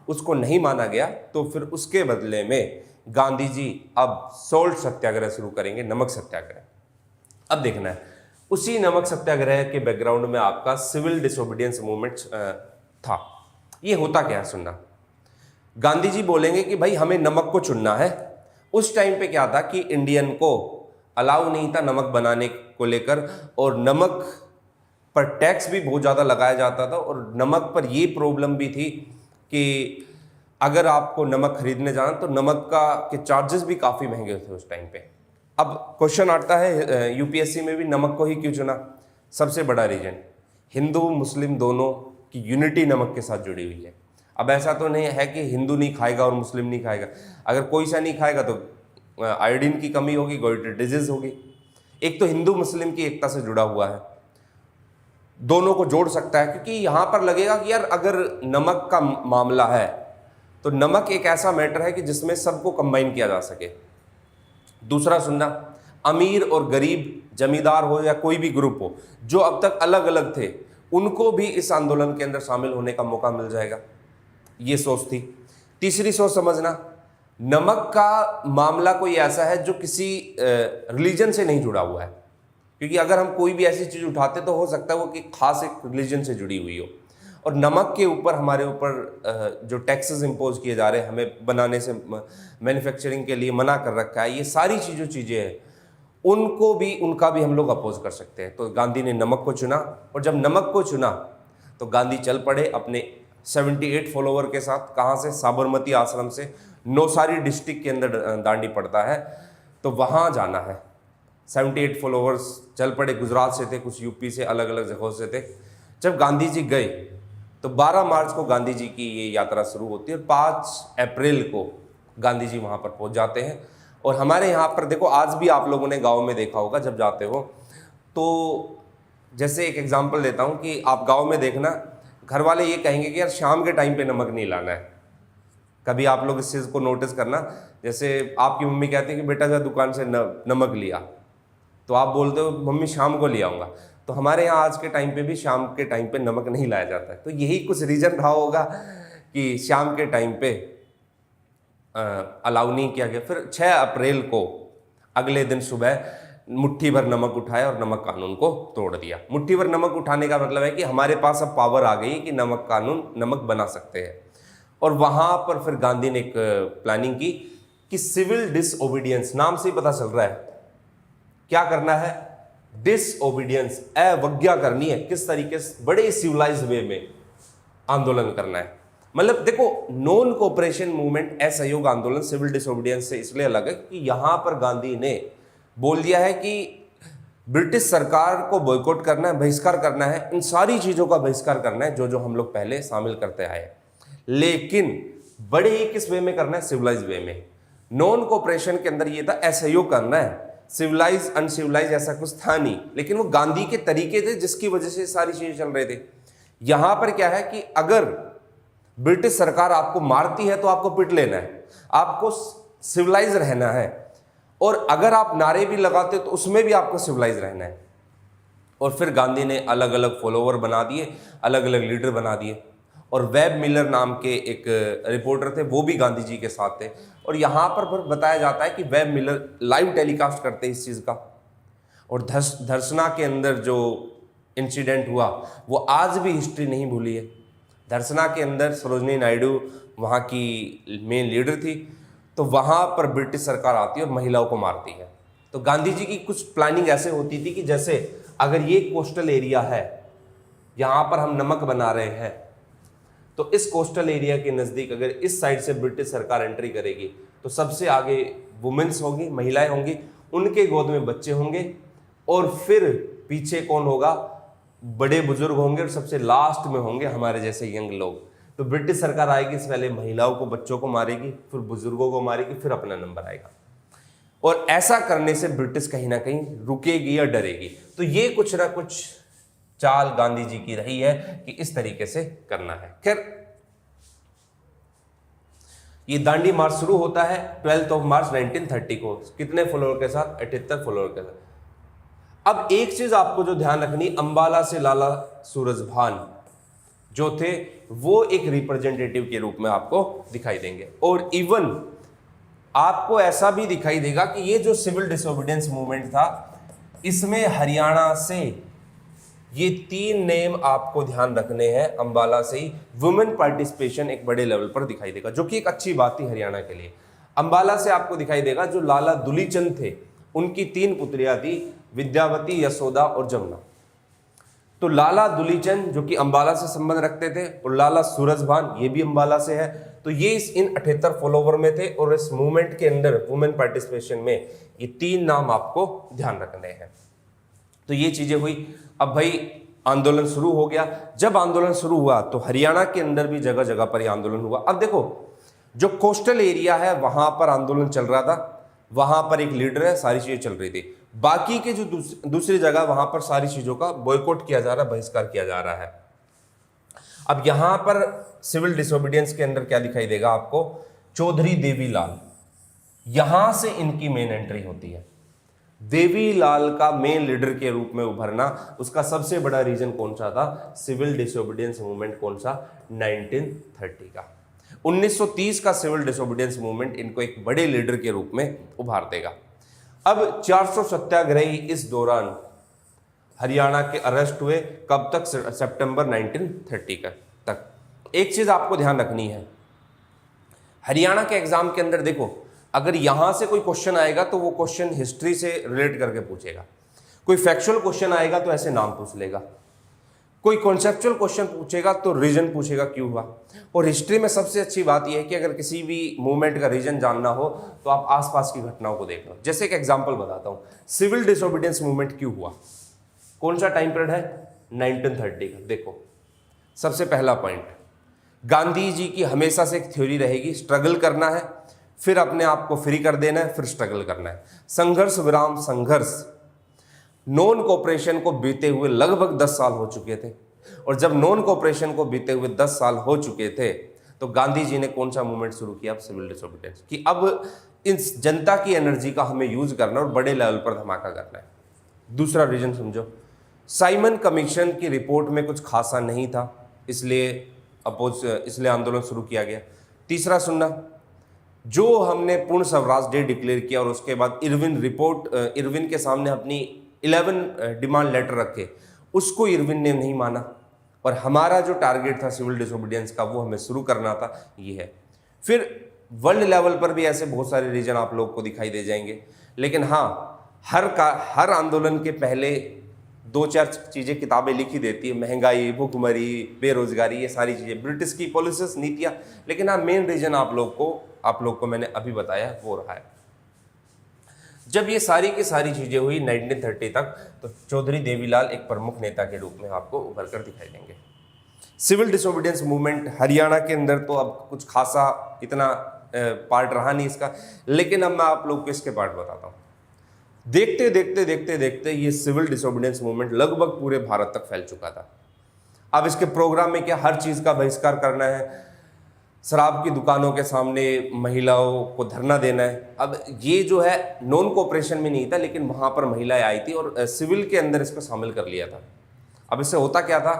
उसको नहीं माना गया, तो फिर उसके बदले में गांधी जी अब सोल्ट सत्याग्रह शुरू करेंगे, नमक सत्याग्रह। अब देखना है, उसी नमक सत्याग्रह के बैकग्राउंड में आपका सिविल डिसोबीडियंस मूवमेंट था। ये होता क्या है सुनना। गांधी जी बोलेंगे कि भाई हमें नमक को चुनना है। उस टाइम पे क्या था कि इंडियन को अलाउ नहीं था नमक बनाने को लेकर, और नमक पर टैक्स भी बहुत ज़्यादा लगाया जाता था। और नमक पर ये प्रॉब्लम भी थी कि अगर आपको नमक खरीदने जाना तो नमक के चार्जेस भी काफ़ी महंगे थे उस टाइम पे। अब क्वेश्चन आता है यूपीएससी में भी, नमक को ही क्यों चुना? सबसे बड़ा रीजन, हिंदू मुस्लिम दोनों की यूनिटी नमक के साथ जुड़ी हुई है। अब ऐसा तो नहीं है कि हिंदू नहीं खाएगा और मुस्लिम नहीं खाएगा। अगर कोई सा नहीं खाएगा तो आयोडीन की कमी होगी, गोइटर डिजीज होगी। एक तो हिंदू मुस्लिम की एकता से जुड़ा हुआ है, दोनों को जोड़ सकता है, क्योंकि यहाँ पर लगेगा कि यार अगर नमक का मामला है तो नमक एक ऐसा मैटर है कि जिसमें सबको कंबाइन किया जा सके। दूसरा सुनना, अमीर और गरीब, जमींदार हो या कोई भी ग्रुप हो, जो अब तक अलग अलग थे, उनको भी इस आंदोलन के अंदर शामिल होने का मौका मिल जाएगा। ये सोच थी। तीसरी सोच समझना, नमक का मामला कोई ऐसा है जो किसी रिलीजन से नहीं जुड़ा हुआ है, क्योंकि अगर हम कोई भी ऐसी चीज़ उठाते तो हो सकता है वो कि खास एक रिलीजन से जुड़ी हुई हो। और नमक के ऊपर हमारे ऊपर जो टैक्सेस इम्पोज किए जा रहे हैं, हमें बनाने से, मैन्युफैक्चरिंग के लिए मना कर रखा है, ये सारी चीज़ें हैं, उनका भी हम लोग अपोज कर सकते हैं। तो गांधी ने नमक को चुना, और जब नमक को चुना तो गांधी चल पड़े अपने 78 फॉलोवर के साथ। कहाँ से? साबरमती आश्रम से। नौसारी डिस्ट्रिक्ट के अंदर दांडी पड़ता है, तो वहाँ जाना है। 78 फॉलोवर्स चल पड़े, गुजरात से थे, कुछ यूपी से, अलग अलग जगहों से थे। जब गांधी जी गए तो 12 मार्च को गांधी जी की ये यात्रा शुरू होती है, और 5 अप्रैल को गांधी जी वहाँ पर पहुँच जाते हैं। और हमारे यहाँ पर देखो, आज भी आप लोगों ने गाँव में देखा होगा, जब जाते हो तो जैसे एक एग्जाम्पल देता हूँ कि आप गाँव में देखना, घर वाले ये कहेंगे कि यार शाम के टाइम पे नमक नहीं लाना है। कभी आप लोग इस चीज़ को नोटिस करना, जैसे आपकी मम्मी कहती है कि बेटा जा दुकान से नमक लिया, तो आप बोलते हो मम्मी शाम को ले आऊँगा। तो हमारे यहाँ आज के टाइम पे भी शाम के टाइम पे नमक नहीं लाया जाता है। तो यही कुछ रीज़न रहा होगा कि शाम के टाइम पे अलाउ नहीं किया गया। फिर 6 अप्रैल को अगले दिन सुबह मुट्ठी भर नमक उठाया और नमक कानून को तोड़ दिया। मुट्ठी भर नमक उठाने का मतलब है कि हमारे पास अब पावर आ गई कि नमक बना सकते हैं। और वहाँ पर फिर गांधी ने एक प्लानिंग की कि सिविल डिसओबीडियंस, नाम से ही पता चल रहा है क्या करना है, डिसओबीडियंस, अवज्ञा करनी है। किस तरीके से? बड़े सिविलाइज वे में आंदोलन करना है। मतलब देखो, नॉन कोऑपरेशन मूवमेंट, असहयोग आंदोलन सिविल डिसओबीडियंस से इसलिए अलग है कि यहाँ पर गांधी ने बोल दिया है कि ब्रिटिश सरकार को बॉयकॉट करना है, बहिष्कार करना है, इन सारी चीज़ों का बहिष्कार करना है जो हम लोग पहले शामिल करते आए हैं। लेकिन बड़े ही किस वे में करना है? सिविलाइज वे में। नॉन कोऑपरेशन के अंदर ये था असहयोग करना है, सिविलाइज अनसिविलाइज ऐसा कुछ था नहीं। लेकिन वो गांधी के तरीके थे जिसकी वजह से सारी चीजें चल रहे थे। यहां पर क्या है कि अगर ब्रिटिश सरकार आपको मारती है तो आपको पिट लेना है, आपको सिविलाइज रहना है। और अगर आप नारे भी लगाते हो तो उसमें भी आपको सिविलाइज रहना है। और फिर गांधी ने अलग अलग फॉलोवर बना दिए, अलग अलग लीडर बना दिए। और वेब मिलर नाम के एक रिपोर्टर थे, वो भी गांधी जी के साथ थे। और यहाँ पर बताया जाता है कि वेब मिलर लाइव टेलीकास्ट करते इस चीज़ का। और धर्सना के अंदर जो इंसिडेंट हुआ वो आज भी हिस्ट्री नहीं भूली है। धर्सना के अंदर सरोजनी नायडू वहाँ की मेन लीडर थी, तो वहाँ पर ब्रिटिश सरकार आती है और महिलाओं को मारती है। तो गांधी जी की कुछ प्लानिंग ऐसे होती थी कि जैसे अगर ये कोस्टल एरिया है, यहाँ पर हम नमक बना रहे हैं, तो इस कोस्टल एरिया के नज़दीक अगर इस साइड से ब्रिटिश सरकार एंट्री करेगी तो सबसे आगे वुमेन्स होंगी, महिलाएं होंगी, उनके गोद में बच्चे होंगे, और फिर पीछे कौन होगा? बड़े बुजुर्ग होंगे, और सबसे लास्ट में होंगे हमारे जैसे यंग लोग। तो ब्रिटिश सरकार आएगी, इससे पहले महिलाओं को, बच्चों को मारेगी, फिर बुजुर्गों को मारेगी, फिर अपना नंबर आएगा। और ऐसा करने से ब्रिटिश कहीं ना कहीं रुकेगी या डरेगी। तो ये कुछ ना कुछ चाल गांधी जी की रही है कि इस तरीके से करना है। खैर, ये दांडी मार्च शुरू होता है 12 मार्च 1930 को। कितने फ्लोर के साथ? 78 फ्लोर के साथ। अब एक चीज आपको जो ध्यान रखनी, अंबाला से लाला सूरजभान जो थे वो एक रिप्रेजेंटेटिव के रूप में आपको दिखाई देंगे। और इवन आपको ऐसा भी दिखाई देगा कि ये जो सिविल डिसोबीडियंस मूवमेंट था, इसमें हरियाणा से ये 3 नेम आपको ध्यान रखने हैं। अंबाला से ही वुमेन पार्टिसिपेशन एक बड़े लेवल पर दिखाई देगा, जो कि एक अच्छी बात थी हरियाणा के लिए। अंबाला से आपको दिखाई देगा जो लाला दुलीचंद थे, उनकी 3 पुत्रियां थी, विद्यावती, यशोदा और जमुना। तो लाला दुलीचंद जो कि अंबाला से संबंध रखते थे, और लाला सूरजभान ये भी अंबाला से है। तो ये इन 78 फॉलोवर में थे, और इस मूवमेंट के अंदर वुमेन पार्टिसिपेशन में ये 3 नाम आपको ध्यान रखने हैं। तो ये चीजें हुई। अब भाई आंदोलन शुरू हो गया। जब आंदोलन शुरू हुआ तो हरियाणा के अंदर भी जगह जगह पर ये आंदोलन हुआ। अब देखो, जो कोस्टल एरिया है वहां पर आंदोलन चल रहा था, वहां पर एक लीडर है, सारी चीजें चल रही थी। बाकी के जो दूसरी जगह, वहां पर सारी चीजों का बॉयकॉट किया जा रहा है, बहिष्कार किया जा रहा है। अब यहां पर सिविल डिसोबीडियंस के अंदर क्या दिखाई देगा आपको? चौधरी देवीलाल, यहां से इनकी मेन एंट्री होती है। देवीलाल का मेन लीडर के रूप में उभरना, उसका सबसे बड़ा रीजन कौन सा था? Civil disobedience movement. कौन सा? 1930 का। 1930 का सिविल डिसोबीडियंस मूवमेंट इनको एक बड़े लीडर के रूप में उभार देगा। अब 400 सत्याग्रही इस दौरान हरियाणा के अरेस्ट हुए। कब तक? सितंबर 1930 तक। एक चीज आपको ध्यान रखनी है, हरियाणा के एग्जाम के अंदर देखो, अगर यहां से कोई क्वेश्चन आएगा तो वो क्वेश्चन हिस्ट्री से रिलेट करके पूछेगा। कोई फैक्चुअल क्वेश्चन आएगा तो ऐसे नाम पूछ लेगा। कोई कॉन्सेप्चुअल क्वेश्चन पूछेगा तो रीजन पूछेगा क्यों हुआ। और हिस्ट्री में सबसे अच्छी बात यह है कि अगर किसी भी मूवमेंट का रीजन जानना हो तो आप आसपास की घटनाओं को देख लो। जैसे एक एग्जांपल बताता हूं, सिविल डिसोबीडियंस मूवमेंट क्यों हुआ? कौन सा टाइम पीरियड है? 1930 का। देखो, सबसे पहला पॉइंट, गांधी जी की हमेशा से एक थ्योरी रहेगी, स्ट्रगल करना है, फिर अपने आप को फ्री कर देना है, फिर स्ट्रगल करना है। संघर्ष विराम संघर्ष। नॉन कोऑपरेशन को बीते हुए लगभग 10 साल हो चुके थे, और जब नॉन कोऑपरेशन को बीते हुए 10 साल हो चुके थे तो गांधी जी ने कौन सा मूवमेंट शुरू किया? अब सिविल डिसोबीडियंस की। अब इस जनता की एनर्जी का हमें यूज करना और बड़े लेवल पर धमाका करना है। दूसरा रीजन समझो, साइमन कमीशन की रिपोर्ट में कुछ खासा नहीं था, इसलिए आंदोलन शुरू किया गया। तीसरा सुनना, जो हमने पूर्ण स्वराज डे डिक्लेयर किया और उसके बाद इरविन के सामने अपनी 11 डिमांड लेटर रखे, उसको इरविन ने नहीं माना, और हमारा जो टारगेट था सिविल डिसोबीडियंस का वो हमें शुरू करना था, ये है। फिर वर्ल्ड लेवल पर भी ऐसे बहुत सारे रीजन आप लोग को दिखाई दे जाएंगे, लेकिन हाँ, हर आंदोलन के पहले 2-4 चीज़ें किताबें लिखी देती है, महंगाई, भूखमरी, बेरोजगारी, ये सारी चीज़ें, ब्रिटिश की पॉलिसीज, नीतियाँ। लेकिन हाँ, मेन रीजन आप लोग को मैंने अभी बताया वो रहा है। जब ये सारी की सारी चीज़ें हुई 1930 तक, तो चौधरी देवीलाल एक प्रमुख नेता के रूप में आपको उभर कर दिखाई देंगे। सिविल डिसोबीडियंस मूवमेंट हरियाणा के अंदर तो अब कुछ खासा इतना पार्ट रहा नहीं इसका, लेकिन अब मैं आप लोग को इसके पार्ट बताता हूँ। देखते देखते ये सिविल डिसोबीडियंस मूवमेंट लगभग पूरे भारत तक फैल चुका था। अब इसके प्रोग्राम में क्या? हर चीज़ का बहिष्कार करना है, शराब की दुकानों के सामने महिलाओं को धरना देना है। अब ये जो है नॉन कोऑपरेशन में नहीं था, लेकिन वहाँ पर महिलाएं आई थी और सिविल के अंदर इसको शामिल कर लिया था। अब इससे होता क्या था?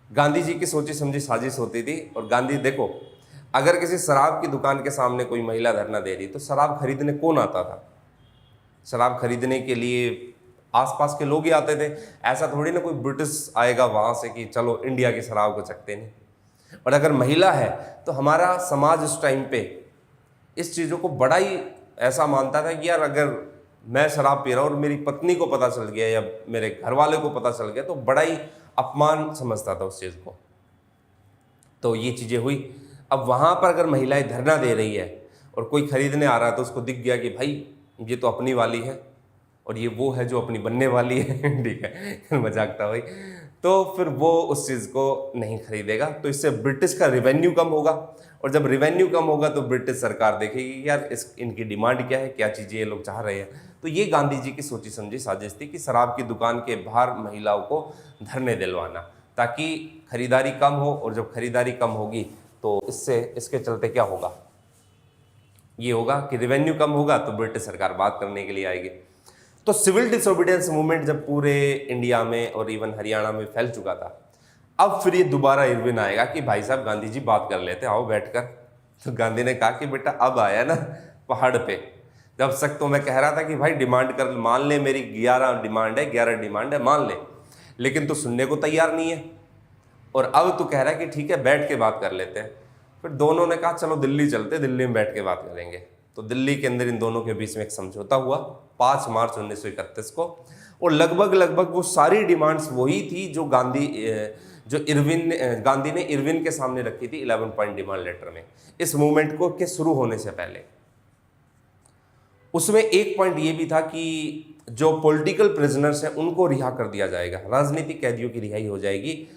गांधी जी की सोची समझी साजिश होती थी। और गांधी, देखो, अगर किसी शराब की दुकान के सामने कोई महिला धरना दे रही तो शराब खरीदने कौन आता था? शराब खरीदने के लिए आसपास के लोग ही आते थे। ऐसा थोड़ी ना कोई ब्रिटिश आएगा वहाँ से कि चलो इंडिया की शराब को चखते नहीं। और अगर महिला है तो हमारा समाज उस टाइम पे इस चीज़ों को बड़ा ही ऐसा मानता था कि यार, अगर मैं शराब पी रहा हूँ और मेरी पत्नी को पता चल गया या मेरे घर वाले को पता चल गया तो बड़ा ही अपमान समझता था उस चीज़ को। तो ये चीज़ें हुई। अब वहाँ पर अगर महिलाएं धरना दे रही है और कोई खरीदने आ रहा है तो उसको दिख गया कि भाई ये तो अपनी वाली है और ये वो है जो अपनी बनने वाली है, ठीक है, मजाक था भाई। तो फिर वो उस चीज़ को नहीं खरीदेगा, तो इससे ब्रिटिश का रेवेन्यू कम होगा और जब रिवेन्यू कम होगा तो ब्रिटिश सरकार देखेगी कि यार इनकी डिमांड क्या है, क्या चीज़ें ये लोग चाह रहे हैं। तो ये गांधी जी की सोची समझी साजिश थी कि शराब की दुकान के बाहर महिलाओं को धरने दिलवाना, ताकि खरीदारी कम हो, और जब खरीदारी कम होगी तो इसके चलते क्या होगा, ये होगा कि रिवेन्यू कम होगा तो ब्रिटिश सरकार बात करने के लिए आएगी। तो सिविल डिसोबीडियंस मूवमेंट जब पूरे इंडिया में और इवन हरियाणा में फैल चुका था, अब फिर ये दोबारा इरविन आएगा कि भाई साहब गांधी जी बात कर लेते, आओ बैठकर। तो गांधी ने कहा कि बेटा अब आया ना पहाड़ पे, जब तक तो मैं कह रहा था कि भाई डिमांड कर, मान ले मेरी 11 डिमांड है, मान ले, लेकिन तू सुनने को तैयार नहीं है, और अब तू कह रहा है कि ठीक है बैठ के बात कर लेते हैं। फिर दोनों ने कहा चलो दिल्ली चलते, दिल्ली में बैठ के बात करेंगे। तो दिल्ली के अंदर इन दोनों के बीच में एक समझौता हुआ 5 मार्च 1931 को, और लगभग वो सारी डिमांड्स वही थी जो गांधी ने इरविन के सामने रखी थी 11 पॉइंट डिमांड लेटर में, इस मूवमेंट को के शुरू होने से पहले। उसमें एक पॉइंट ये भी था कि जो पॉलिटिकल प्रिजनर्स हैं उनको रिहा कर दिया जाएगा, राजनीतिक कैदियों की रिहाई हो जाएगी,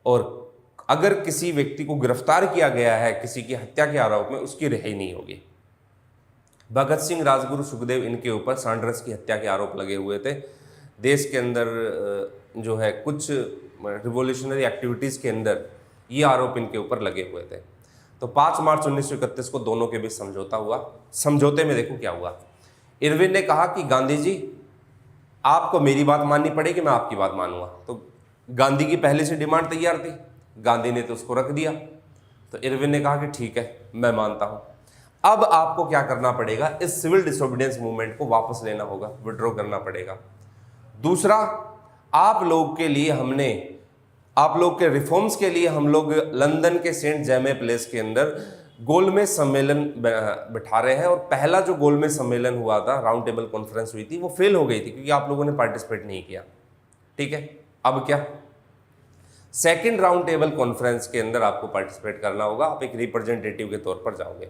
और अगर किसी व्यक्ति को गिरफ्तार किया गया है किसी की हत्या के आरोप में, उसकी रिहाई नहीं होगी। भगत सिंह, राजगुरु, सुखदेव, इनके ऊपर सांड्रस की हत्या के आरोप लगे हुए थे। देश के अंदर जो है कुछ रिवोल्यूशनरी एक्टिविटीज़ के अंदर ये आरोप इनके ऊपर लगे हुए थे। तो 5 मार्च 1931 को दोनों के बीच समझौता हुआ। समझौते में देखो क्या हुआ, इरविन ने कहा कि गांधी जी आपको मेरी बात माननी पड़ेगी, मैं आपकी बात मानूंगा। तो गांधी की पहले से डिमांड तैयार थी, गांधी ने तो उसको रख दिया। तो इरविन ने कहा कि ठीक है मैं मानता हूं, अब आपको क्या करना पड़ेगा, इस सिविल डिसोबीडियंस मूवमेंट को वापस लेना होगा, विड्रॉ करना पड़ेगा। दूसरा, आप लोग के रिफॉर्म्स के लिए हम लोग लंदन के सेंट जेमे प्लेस के अंदर गोलमेज सम्मेलन बिठा रहे हैं। और पहला जो गोलमेज सम्मेलन हुआ था, राउंड टेबल कॉन्फ्रेंस हुई थी, वो फेल हो गई थी क्योंकि आप लोगों ने पार्टिसिपेट नहीं किया। ठीक है, अब क्या, सेकेंड राउंड टेबल कॉन्फ्रेंस के अंदर आपको पार्टिसिपेट करना होगा, आप एक रिप्रेजेंटेटिव के तौर पर जाओगे।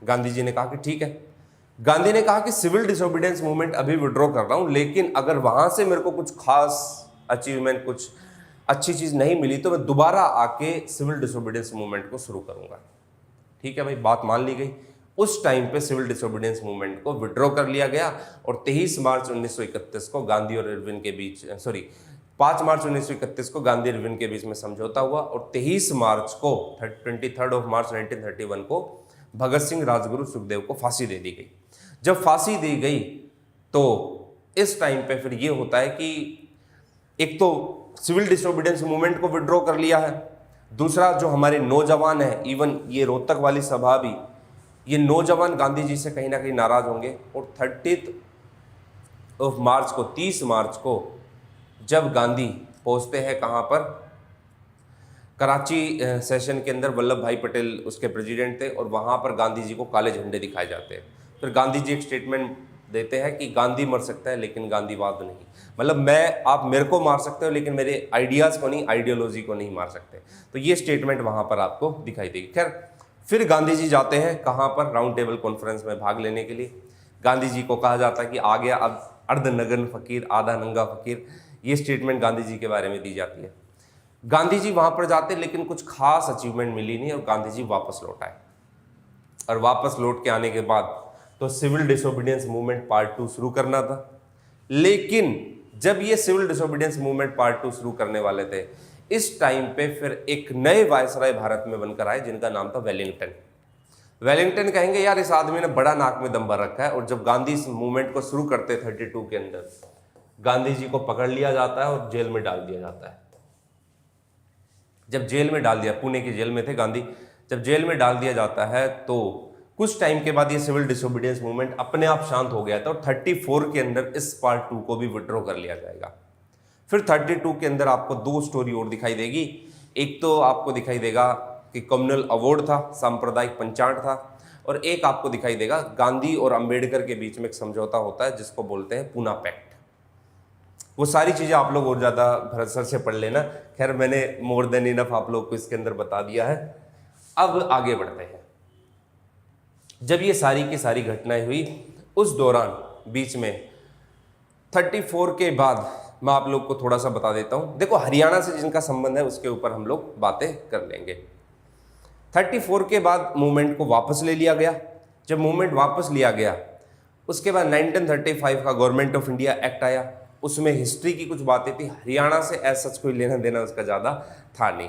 गांधी जी ने कहा कि ठीक है। गांधी ने कहा कि सिविल डिसोबीडियंस मूवमेंट अभी विड्रॉ कर रहा हूं, लेकिन अगर वहां से मेरे को कुछ खास अचीवमेंट, कुछ अच्छी चीज नहीं मिली तो मैं दोबारा आके सिविल डिसोबीडियंस मूवमेंट को शुरू करूंगा। ठीक है भाई, बात मान ली गई। उस टाइम पे सिविल डिसोबीडियंस मूवमेंट को विड्रॉ कर लिया गया, और 23 मार्च 1931 को गांधी और इरविन के बीच 5 मार्च 1931 को गांधी इरविन के बीच में समझौता हुआ, और 23 मार्च को 23 मार्च 1931 को भगत सिंह, राजगुरु, सुखदेव को फांसी दे दी गई। जब फांसी दी गई तो इस टाइम पे फिर ये होता है कि एक तो सिविल डिसोबीडियंस मूवमेंट को विड्रॉ कर लिया है, दूसरा जो हमारे नौजवान हैं, इवन ये रोहतक वाली सभा भी, ये नौजवान गांधी जी से कहीं ना कहीं नाराज होंगे। और 30 मार्च को 30 मार्च को जब गांधी पहुंचते हैं कहाँ पर, कराची सेशन के अंदर, वल्लभ भाई पटेल उसके प्रेसिडेंट थे, और वहाँ पर गांधी जी को काले झंडे दिखाए जाते हैं। फिर गांधी जी एक स्टेटमेंट देते हैं कि गांधी मर सकता है लेकिन गांधीवाद नहीं, मतलब आप मेरे को मार सकते हो लेकिन मेरे आइडियाज़ को नहीं, आइडियोलॉजी को नहीं मार सकते। तो ये स्टेटमेंट वहाँ पर आपको दिखाई देगी। खैर, फिर गांधी जी जाते हैं कहाँ पर, राउंड टेबल कॉन्फ्रेंस में भाग लेने के लिए। गांधी जी को कहा जाता है कि आ गया अब अर्धनग्न फकीर, आधा नंगा फकीर, ये स्टेटमेंट गांधी जी के बारे में दी जाती है। गांधी जी वहां पर जाते लेकिन कुछ खास अचीवमेंट मिली नहीं, और गांधी जी वापस लौट आए। और वापस लौट के आने के बाद तो सिविल डिसोबीडियंस मूवमेंट पार्ट 2 शुरू करना था। लेकिन जब ये सिविल डिसोबीडियंस मूवमेंट पार्ट 2 शुरू करने वाले थे, इस टाइम पे फिर एक नए वायसराय भारत में बनकर आए जिनका नाम था वेलिंगटन। वेलिंगटन कहेंगे यार इस आदमी ने बड़ा नाक में दम भर रखा है। और जब गांधी इस मूवमेंट को शुरू करते 32 के अंदर, गांधी जी को पकड़ लिया जाता है और जेल में डाल दिया जाता है। जब जेल में डाल दिया, पुणे की जेल में थे गांधी, जब जेल में डाल दिया जाता है तो कुछ टाइम के बाद ये सिविल डिसोबीडियंस मूवमेंट अपने आप शांत हो गया था, और 34 के अंदर इस पार्ट 2 को भी विड्रॉ कर लिया जाएगा। फिर 32 के अंदर आपको 2 स्टोरी और दिखाई देगी। एक तो आपको दिखाई देगा कि कम्युनल अवार्ड था, सांप्रदायिक पंचांग था, और एक आपको दिखाई देगा गांधी और अंबेडकर के बीच में एक समझौता होता है जिसको बोलते हैं पूना पैक्ट। वो सारी चीज़ें आप लोग और ज़्यादा भरत सर से पढ़ लेना। खैर, मैंने मोर देन इनफ आप लोग को इसके अंदर बता दिया है। अब आगे बढ़ते हैं। जब ये सारी की सारी घटनाएं हुई, उस दौरान बीच में 34 के बाद मैं आप लोग को थोड़ा सा बता देता हूँ। देखो, हरियाणा से जिनका संबंध है उसके ऊपर हम लोग बातें कर लेंगे। 34 के बाद मूवमेंट को वापस ले लिया गया। जब मूवमेंट वापस लिया गया उसके बाद 1935 का गवर्नमेंट ऑफ इंडिया एक्ट आया। उसमें हिस्ट्री की कुछ बातें थी, हरियाणा से ऐसा सच कोई लेना देना उसका ज़्यादा था नहीं।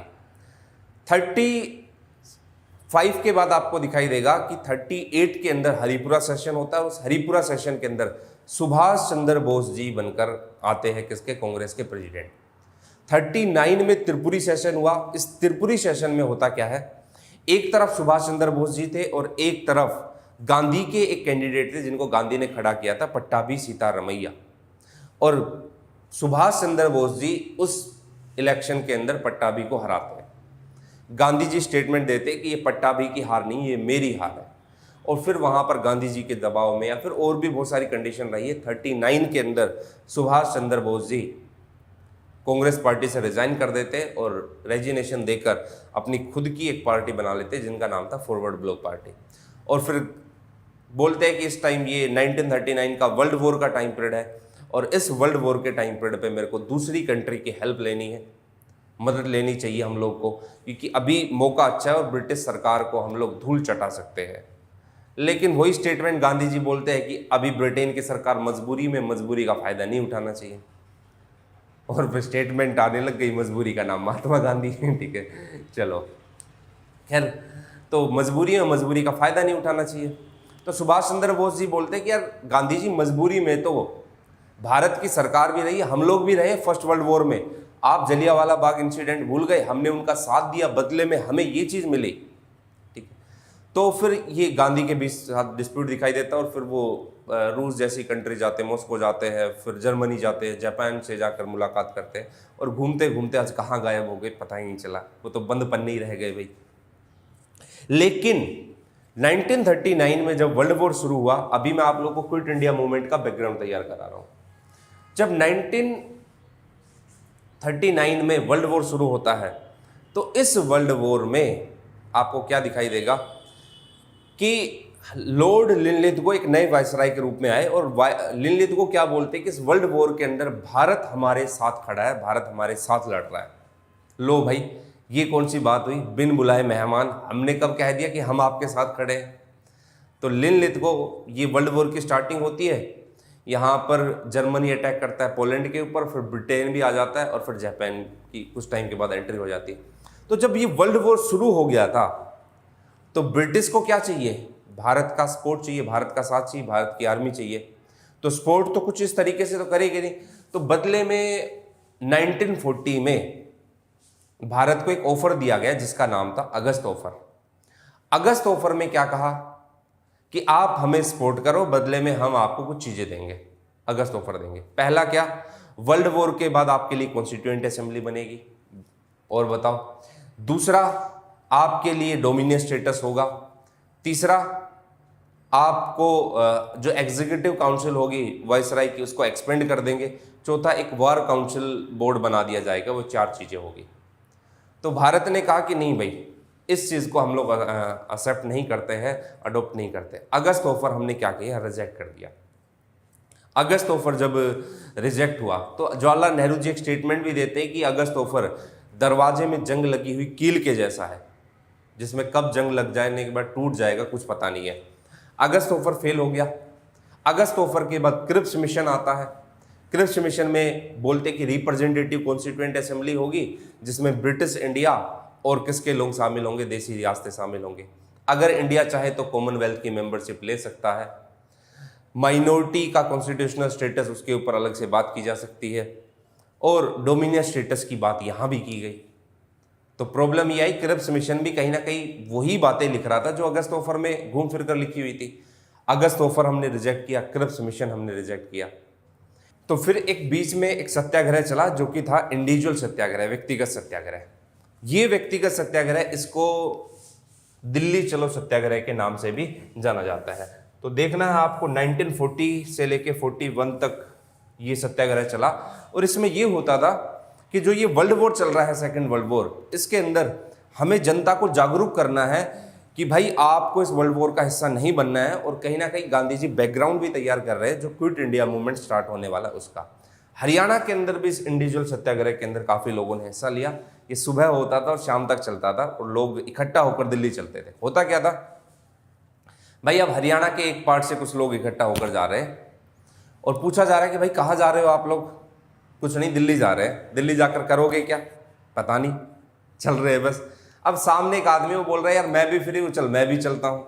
35 के बाद आपको दिखाई देगा कि 38 के अंदर हरिपुरा सेशन होता है। उस हरिपुरा सेशन के अंदर सुभाष चंद्र बोस जी बनकर आते हैं किसके, कांग्रेस के प्रेसिडेंट। 39 में त्रिपुरी सेशन हुआ। इस त्रिपुरी सेशन में होता क्या है, एक तरफ सुभाष चंद्र बोस जी थे और एक तरफ गांधी के एक कैंडिडेट थे जिनको गांधी ने खड़ा किया था, पट्टाभी सीतारमैया। और सुभाष चंद्र बोस जी उस इलेक्शन के अंदर पट्टाभी को हराते हैं। गांधी जी स्टेटमेंट देते कि ये पट्टाभी की हार नहीं, ये मेरी हार है। और फिर वहाँ पर गांधी जी के दबाव में या फिर और भी बहुत सारी कंडीशन रही है, 39 के अंदर सुभाष चंद्र बोस जी कांग्रेस पार्टी से रिजाइन कर देते और रेजिग्नेशन देकर अपनी खुद की एक पार्टी बना लेते जिनका नाम था फॉरवर्ड ब्लॉक पार्टी। और फिर बोलते हैं कि इस टाइम ये 1939 का वर्ल्ड वॉर का टाइम पीरियड है और इस वर्ल्ड वॉर के टाइम पीरियड पे मेरे को दूसरी कंट्री की हेल्प लेनी है, मदद लेनी चाहिए हम लोग को, क्योंकि अभी मौका अच्छा है और ब्रिटिश सरकार को हम लोग धूल चटा सकते हैं। लेकिन वही स्टेटमेंट गांधी जी बोलते हैं कि अभी ब्रिटेन की सरकार मजबूरी में, मजबूरी का फ़ायदा नहीं उठाना चाहिए। और फिर स्टेटमेंट आने लग गई, मजबूरी का नाम महात्मा गांधी। ठीक है, चलो खैर, तो मजबूरी में मजबूरी का फ़ायदा नहीं उठाना चाहिए। तो सुभाष चंद्र बोस जी बोलते हैं कि यार गांधी जी, मजबूरी में तो भारत की सरकार भी रही, हम लोग भी रहे फर्स्ट वर्ल्ड वॉर में। आप जलियांवाला बाग इंसिडेंट भूल गए, हमने उनका साथ दिया, बदले में हमें ये चीज़ मिली। ठीक है, तो फिर ये गांधी के बीच साथ डिस्प्यूट दिखाई देता है और फिर वो रूस जैसी कंट्री जाते हैं, मॉस्को जाते हैं, फिर जर्मनी जाते हैं, जापान से जाकर मुलाकात करते हैं और घूमते घूमते आज कहाँ गायब हो गए पता ही नहीं चला, वो तो बंद पन्ने ही रह गए भाई। लेकिन 1939 में जब वर्ल्ड वॉर शुरू हुआ, अभी मैं आप लोगों को क्विट इंडिया मूवमेंट का बैकग्राउंड तैयार करा रहा हूँ। जब 1939 में वर्ल्ड वॉर शुरू होता है तो इस वर्ल्ड वॉर में आपको क्या दिखाई देगा कि लॉर्ड लिनलिथगो एक नए वायसराय के रूप में आए और लिनलिथगो क्या बोलते हैं कि इस वर्ल्ड वॉर के अंदर भारत हमारे साथ खड़ा है, भारत हमारे साथ लड़ रहा है। लो भाई, ये कौन सी बात हुई, बिन बुलाए मेहमान, हमने कब कह दिया कि हम आपके साथ खड़े हैं। तो लिनलिथगो, ये वर्ल्ड वॉर की स्टार्टिंग होती है, यहाँ पर जर्मनी अटैक करता है पोलैंड के ऊपर, फिर ब्रिटेन भी आ जाता है और फिर जापान की कुछ टाइम के बाद एंट्री हो जाती है। तो जब ये वर्ल्ड वॉर शुरू हो गया था तो ब्रिटिश को क्या चाहिए, भारत का सपोर्ट चाहिए, भारत का साथ चाहिए, भारत की आर्मी चाहिए। तो सपोर्ट तो कुछ इस तरीके से तो करेगी नहीं। तो बदले में 1940 में भारत को एक ऑफर दिया गया जिसका नाम था अगस्त ऑफर। अगस्त ऑफर में क्या कहा कि आप हमें सपोर्ट करो, बदले में हम आपको कुछ चीजें देंगे, अगस्त ऑफर देंगे। पहला क्या, वर्ल्ड वॉर के बाद आपके लिए कॉन्स्टिट्यूएंट असेंबली बनेगी, और बताओ। दूसरा, आपके लिए डोमिनियन स्टेटस होगा। तीसरा, आपको जो एग्जीक्यूटिव काउंसिल होगी वायसराय की उसको एक्सपेंड कर देंगे। चौथा, एक वॉर काउंसिल बोर्ड बना दिया जाएगा। वो 4 चीजें होगी। तो भारत ने कहा कि नहीं भाई, इस चीज़ को हम लोग एक्सेप्ट नहीं करते हैं, अडोप्ट नहीं करते। अगस्त ऑफर हमने क्या किया, रिजेक्ट कर दिया। अगस्त ऑफर जब रिजेक्ट हुआ तो जवाहरलाल नेहरू जी एक स्टेटमेंट भी देते हैं कि अगस्त ऑफर दरवाजे में जंग लगी हुई कील के जैसा है, जिसमें कब जंग लग जाने के बाद टूट जाएगा कुछ पता नहीं है। अगस्त ऑफर फेल हो गया। अगस्त ऑफर के बाद क्रिप्स मिशन आता है। क्रिप्स मिशन में बोलते कि रिप्रेजेंटेटिव कॉन्स्टिट्यूएंट असेंबली होगी जिसमें ब्रिटिश इंडिया और किसके लोग शामिल होंगे, देसी रियासतें शामिल होंगे। अगर इंडिया चाहे तो कॉमनवेल्थ की मेंबरशिप ले सकता है। माइनॉरिटी का कॉन्स्टिट्यूशनल स्टेटस, उसके ऊपर अलग से बात की जा सकती है, और डोमिनियन स्टेटस की बात यहाँ भी की गई। तो प्रॉब्लम ये आई, क्रिप्स मिशन भी कहीं ना कहीं वही बातें लिख रहा था जो अगस्त ऑफर में घूम फिर कर लिखी हुई थी। अगस्त ऑफर हमने रिजेक्ट किया, क्रिप्स मिशन हमने रिजेक्ट किया। तो फिर एक बीच में एक सत्याग्रह चला जो कि था इंडिविजुअल सत्याग्रह, व्यक्तिगत सत्याग्रह। ये व्यक्तिगत सत्याग्रह, इसको दिल्ली चलो सत्याग्रह के नाम से भी जाना जाता है। तो देखना है आपको 1940 से लेके 41 तक ये सत्याग्रह चला। और इसमें ये होता था कि जो ये वर्ल्ड वॉर चल रहा है, सेकेंड वर्ल्ड वॉर, इसके अंदर हमें जनता को जागरूक करना है कि भाई आपको इस वर्ल्ड वॉर का हिस्सा नहीं बनना है। और कहीं ना कहीं गांधी जी बैकग्राउंड भी तैयार कर रहे हैं जो क्विट इंडिया मूवमेंट स्टार्ट होने वाला उसका। हरियाणा के अंदर भी इस इंडिविजुअल सत्याग्रह के अंदर काफ़ी लोगों ने हिस्सा लिया। ये सुबह होता था और शाम तक चलता था और लोग इकट्ठा होकर दिल्ली चलते थे। होता क्या था भाई, अब हरियाणा के एक पार्ट से कुछ लोग इकट्ठा होकर जा रहे हैं और पूछा जा रहा है कि भाई कहाँ जा रहे हो आप लोग? कुछ नहीं, दिल्ली जा रहे हैं। दिल्ली जाकर करोगे क्या? पता नहीं, चल रहे हैं बस। अब सामने एक आदमी वो बोल रहा है यार मैं भी फ्री हूँ, चल मैं भी चलता हूँ।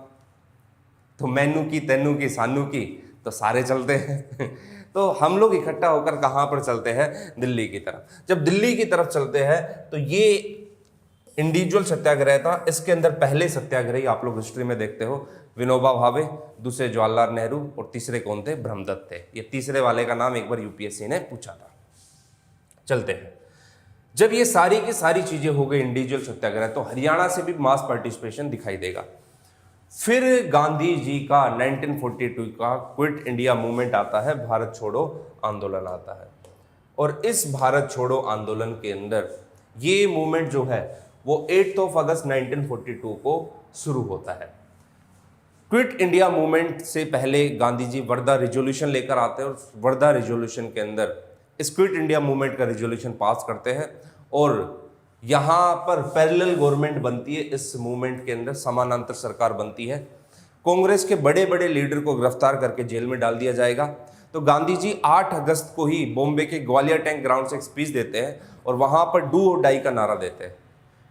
तो मैनू की, तेनू की, सानू की, तो सारे चलते हैं। तो हम लोग इकट्ठा होकर कहाँ पर चलते हैं? दिल्ली की तरफ। जब दिल्ली की तरफ चलते हैं तो ये इंडिविजुअल सत्याग्रह था। इसके अंदर पहले सत्याग्रही आप लोग हिस्ट्री में देखते हो विनोबा भावे, दूसरे जवाहरलाल नेहरू और तीसरे कौन थे? ब्रह्मदत्त थे। ये तीसरे वाले का नाम एक बार यूपीएससी ने पूछा था। चलते हैं। जब ये सारी की सारी चीजें हो गई इंडिविजुअल सत्याग्रह, तो हरियाणा से भी मास पार्टिसिपेशन दिखाई देगा। फिर गांधी जी का 1942 का क्विट इंडिया मूवमेंट आता है, भारत छोड़ो आंदोलन आता है। और इस भारत छोड़ो आंदोलन के अंदर ये मूवमेंट जो है वो 8 अगस्त 1942 को शुरू होता है। क्विट इंडिया मूवमेंट से पहले गांधी जी वर्धा रिजोल्यूशन लेकर आते हैं और वर्धा रिजोल्यूशन के अंदर इस क्विट इंडिया मूवमेंट का रिजोल्यूशन पास करते हैं और यहाँ पर पैरेलल गवर्नमेंट बनती है। इस मूवमेंट के अंदर समानांतर सरकार बनती है। कांग्रेस के बड़े बड़े लीडर को गिरफ्तार करके जेल में डाल दिया जाएगा। तो गांधी जी 8 अगस्त को ही बॉम्बे के ग्वालियर टैंक ग्राउंड से एक स्पीच देते हैं और वहाँ पर डू और डाई का नारा देते हैं।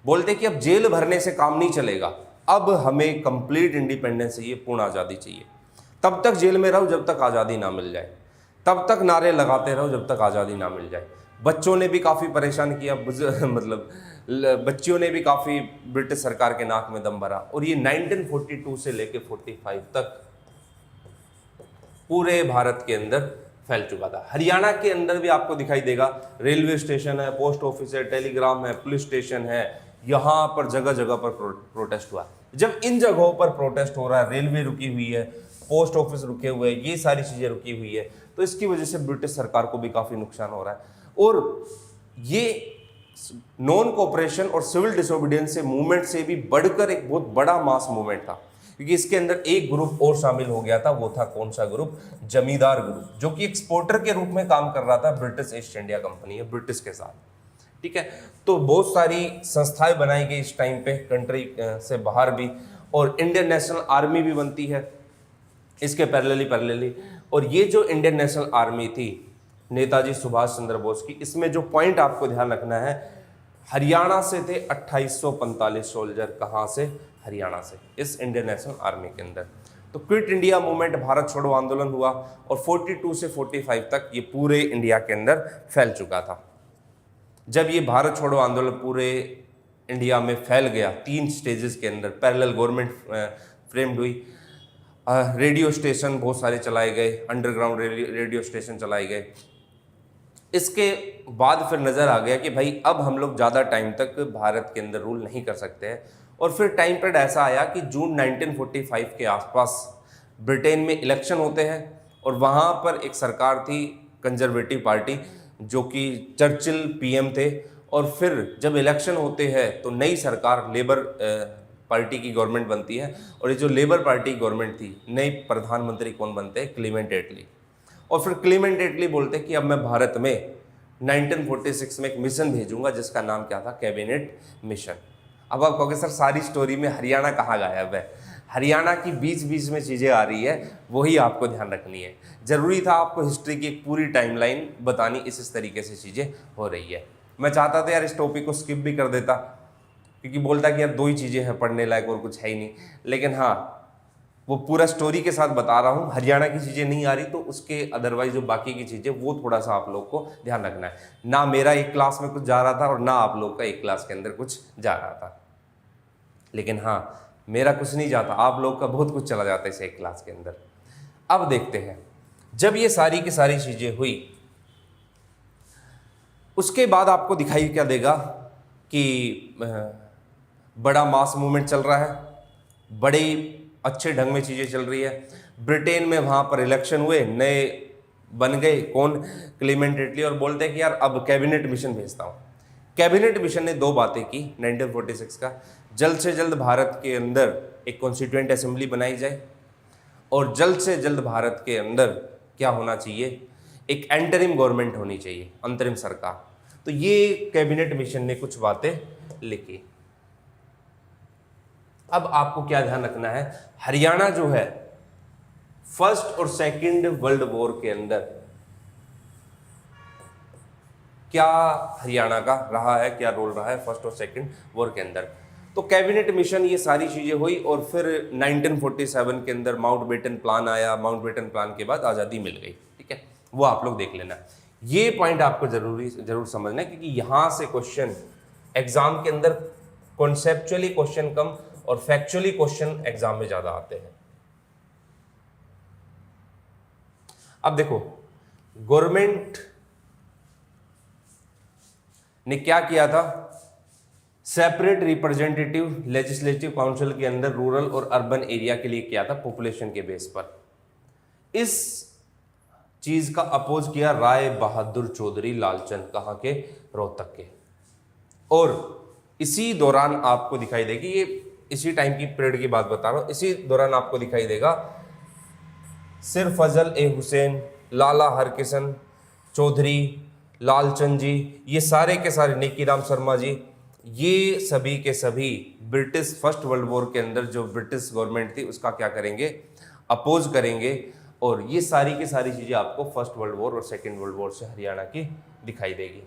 बोलते कि अब जेल भरने से काम नहीं चलेगा, अब हमें कंप्लीट इंडिपेंडेंस चाहिए, पूर्ण आज़ादी चाहिए। तब तक जेल में रहो जब तक आज़ादी ना मिल जाए, तब तक नारे लगाते रहो जब तक आज़ादी ना मिल जाए। बच्चों ने भी काफ़ी परेशान किया, मतलब बच्चियों ने भी काफ़ी ब्रिटिश सरकार के नाक में दम भरा। और ये 1942 से लेके 45 तक पूरे भारत के अंदर फैल चुका था। हरियाणा के अंदर भी आपको दिखाई देगा, रेलवे स्टेशन है, पोस्ट ऑफिस है, टेलीग्राम है, पुलिस स्टेशन है, यहाँ पर जगह जगह पर प्रोटेस्ट हुआ। जब इन जगहों पर प्रोटेस्ट हो रहा है, रेलवे रुकी हुई है, पोस्ट ऑफिस रुके हुए हैं, ये सारी चीज़ें रुकी हुई है, तो इसकी वजह से ब्रिटिश सरकार को भी काफ़ी नुकसान हो रहा है। और ये नॉन कोऑपरेशन और सिविल डिसोबीडियंस से मूवमेंट से भी बढ़कर एक बहुत बड़ा मास मूवमेंट था, क्योंकि इसके अंदर एक ग्रुप और शामिल हो गया था। वो था कौन सा ग्रुप? जमींदार ग्रुप, जो कि एक्सपोर्टर के रूप में काम कर रहा था ब्रिटिश ईस्ट इंडिया कंपनी है, ब्रिटिश के साथ। ठीक है, तो बहुत सारी संस्थाएं बनाई गई इस टाइम पे कंट्री से बाहर भी, और इंडियन नेशनल आर्मी भी बनती है इसके पैरेलली। और ये जो इंडियन नेशनल आर्मी थी नेताजी सुभाष चंद्र बोस की, इसमें जो पॉइंट आपको ध्यान रखना है, हरियाणा से थे 2845 सोल्जर। कहाँ से? हरियाणा से, इस इंडियन नेशनल आर्मी के अंदर। तो क्विट इंडिया मूवमेंट, भारत छोड़ो आंदोलन हुआ और 42 से 45 तक ये पूरे इंडिया के अंदर फैल चुका था। जब ये भारत छोड़ो आंदोलन पूरे इंडिया में फैल गया, 3 स्टेजेस के अंदर पैरेलल गवर्नमेंट फ्रेम्ड हुई, रेडियो स्टेशन बहुत सारे चलाए गए, अंडरग्राउंड रेडियो स्टेशन चलाए गए। इसके बाद फिर नज़र आ गया कि भाई अब हम लोग ज़्यादा टाइम तक भारत के अंदर रूल नहीं कर सकते हैं। और फिर टाइम पीरियड ऐसा आया कि जून 1945 के आसपास ब्रिटेन में इलेक्शन होते हैं और वहाँ पर एक सरकार थी कंजर्वेटिव पार्टी, जो कि चर्चिल पीएम थे। और फिर जब इलेक्शन होते हैं तो नई सरकार लेबर पार्टी की गवर्नमेंट बनती है। और ये जो लेबर पार्टी गवर्नमेंट थी, नई प्रधानमंत्री कौन बनते हैं? क्लीमेंट एटली। और फिर क्लीमेंट एटली बोलते कि अब मैं भारत में 1946 में एक मिशन भेजूंगा जिसका नाम क्या था? Cabinet mission. अब आप कहोगे सर सारी स्टोरी में हरियाणा कहाँ गायब है? हरियाणा की बीच बीच में चीज़ें आ रही है, वही आपको ध्यान रखनी है। ज़रूरी था आपको हिस्ट्री की एक पूरी टाइमलाइन बतानी, इस तरीके से चीज़ें हो रही है। मैं चाहता था यार इस टॉपिक को स्किप भी कर देता, क्योंकि बोलता कि यार 2 ही चीज़ें हैं पढ़ने लायक और कुछ है ही नहीं। लेकिन हाँ, वो पूरा स्टोरी के साथ बता रहा हूँ। हरियाणा की चीज़ें नहीं आ रही तो उसके अदरवाइज जो बाकी की चीज़ें वो थोड़ा सा आप लोग को ध्यान रखना है। ना मेरा एक क्लास में कुछ जा रहा था और ना आप लोग का एक क्लास के अंदर कुछ जा रहा था। लेकिन हाँ, मेरा कुछ नहीं जाता, आप लोग का बहुत कुछ चला जाता है इस एक क्लास के अंदर। अब देखते हैं, जब ये सारी की सारी चीज़ें हुई, उसके बाद आपको दिखाई क्या देगा कि बड़ा मास मूवमेंट चल रहा है, बड़े अच्छे ढंग में चीज़ें चल रही है। ब्रिटेन में वहाँ पर इलेक्शन हुए, नए बन गए कौन? क्लीमेंट एटली। और बोलते हैं कि यार अब कैबिनेट मिशन भेजता हूँ। कैबिनेट मिशन ने 2 बातें की 1946 का, जल्द से जल्द भारत के अंदर एक कॉन्स्टिट्यूएंट असेंबली बनाई जाए और जल्द से जल्द भारत के अंदर क्या होना चाहिए? एक एंटरिम गवर्नमेंट होनी चाहिए, अंतरिम सरकार। तो ये कैबिनेट मिशन ने कुछ बातें लिखी। अब आपको क्या ध्यान रखना है, हरियाणा जो है फर्स्ट और सेकंड वर्ल्ड वॉर के अंदर क्या हरियाणा का रहा है, क्या रोल रहा है फर्स्ट और सेकंड वॉर के अंदर। तो कैबिनेट मिशन ये सारी चीजें हुई और फिर 1947 के अंदर माउंटबेटन प्लान आया। माउंटबेटन प्लान के बाद आज़ादी मिल गई, ठीक है, वो आप लोग देख लेना। ये पॉइंट आपको जरूर समझना है, क्योंकि यहां से क्वेश्चन एग्जाम के अंदर कॉन्सेप्चुअली क्वेश्चन कम और फैक्चुअली क्वेश्चन एग्जाम में ज्यादा आते हैं। अब देखो, गवर्नमेंट ने क्या किया था, सेपरेट रिप्रेजेंटेटिव लेजिस्लेटिव काउंसिल के अंदर रूरल और अर्बन एरिया के लिए किया था, पॉपुलेशन के बेस पर। इस चीज का अपोज किया राय बहादुर चौधरी लालचंद, कहां के, रोहतक के। और इसी दौरान आपको दिखाई देगी, ये इसी टाइम की पीरियड की बात बता रहा हूं, इसी दौरान आपको दिखाई देगा सिर फजल ए हुसैन, लाला हरकिशन चौधरी, लालचंद जी, ये सारे के सारे, नेकीराम शर्मा जी, ये सभी के सभी ब्रिटिश फर्स्ट वर्ल्ड वॉर के अंदर जो ब्रिटिश गवर्नमेंट थी उसका क्या करेंगे, अपोज करेंगे। और ये सारी की सारी चीजें आपको फर्स्ट वर्ल्ड वॉर और सेकेंड वर्ल्ड वॉर से हरियाणा की दिखाई देगी।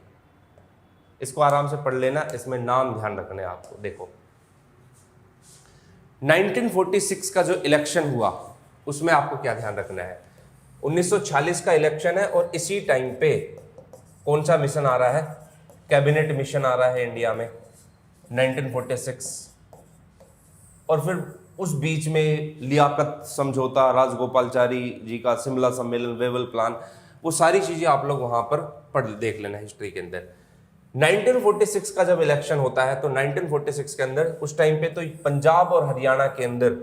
इसको आराम से पढ़ लेना, इसमें नाम ध्यान रखने आपको। देखो 1946 का जो इलेक्शन हुआ उसमें आपको क्या ध्यान रखना है, 1946 का इलेक्शन है और इसी टाइम पे कौन सा मिशन आ रहा है, कैबिनेट मिशन आ रहा है इंडिया में 1946। और फिर उस बीच में लियाकत समझौता, राजगोपालचारी जी का शिमला सम्मेलन, वेवल प्लान, वो सारी चीजें आप लोग वहां पर पढ़ देख लेना हिस्ट्री के अंदर। 1946 का जब इलेक्शन होता है तो 1946 के अंदर उस टाइम पे तो पंजाब और हरियाणा के अंदर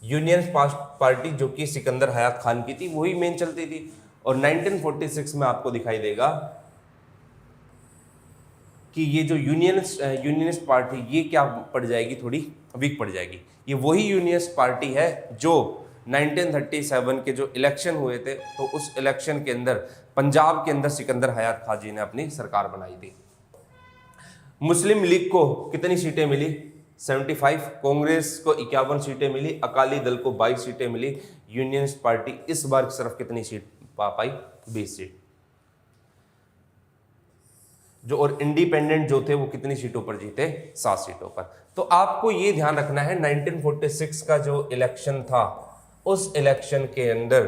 यूनियन पार्टी जो कि सिकंदर हयात खान की थी वही मेन चलती थी। और 1946 में आपको दिखाई देगा कि ये जो यूनियनिस्ट पार्टी ये क्या पड़ जाएगी, थोड़ी वीक पड़ जाएगी। ये वही यूनियनिस्ट पार्टी है जो 1937 के जो इलेक्शन हुए थे तो उस इलेक्शन के अंदर पंजाब के अंदर सिकंदर हयात खान जी ने अपनी सरकार बनाई थी। मुस्लिम लीग को कितनी सीटें मिली, 75, कांग्रेस को 51 सीटें मिली, अकाली दल को 22 सीटें मिली, यूनियनिस्ट पार्टी इस बार सिर्फ कितनी सीट पा पाई, 20 सीट। जो और इंडिपेंडेंट जो थे वो कितनी सीटों पर जीते, 7 सीटों पर। तो आपको ये ध्यान रखना है 1946 का जो इलेक्शन था उस इलेक्शन के अंदर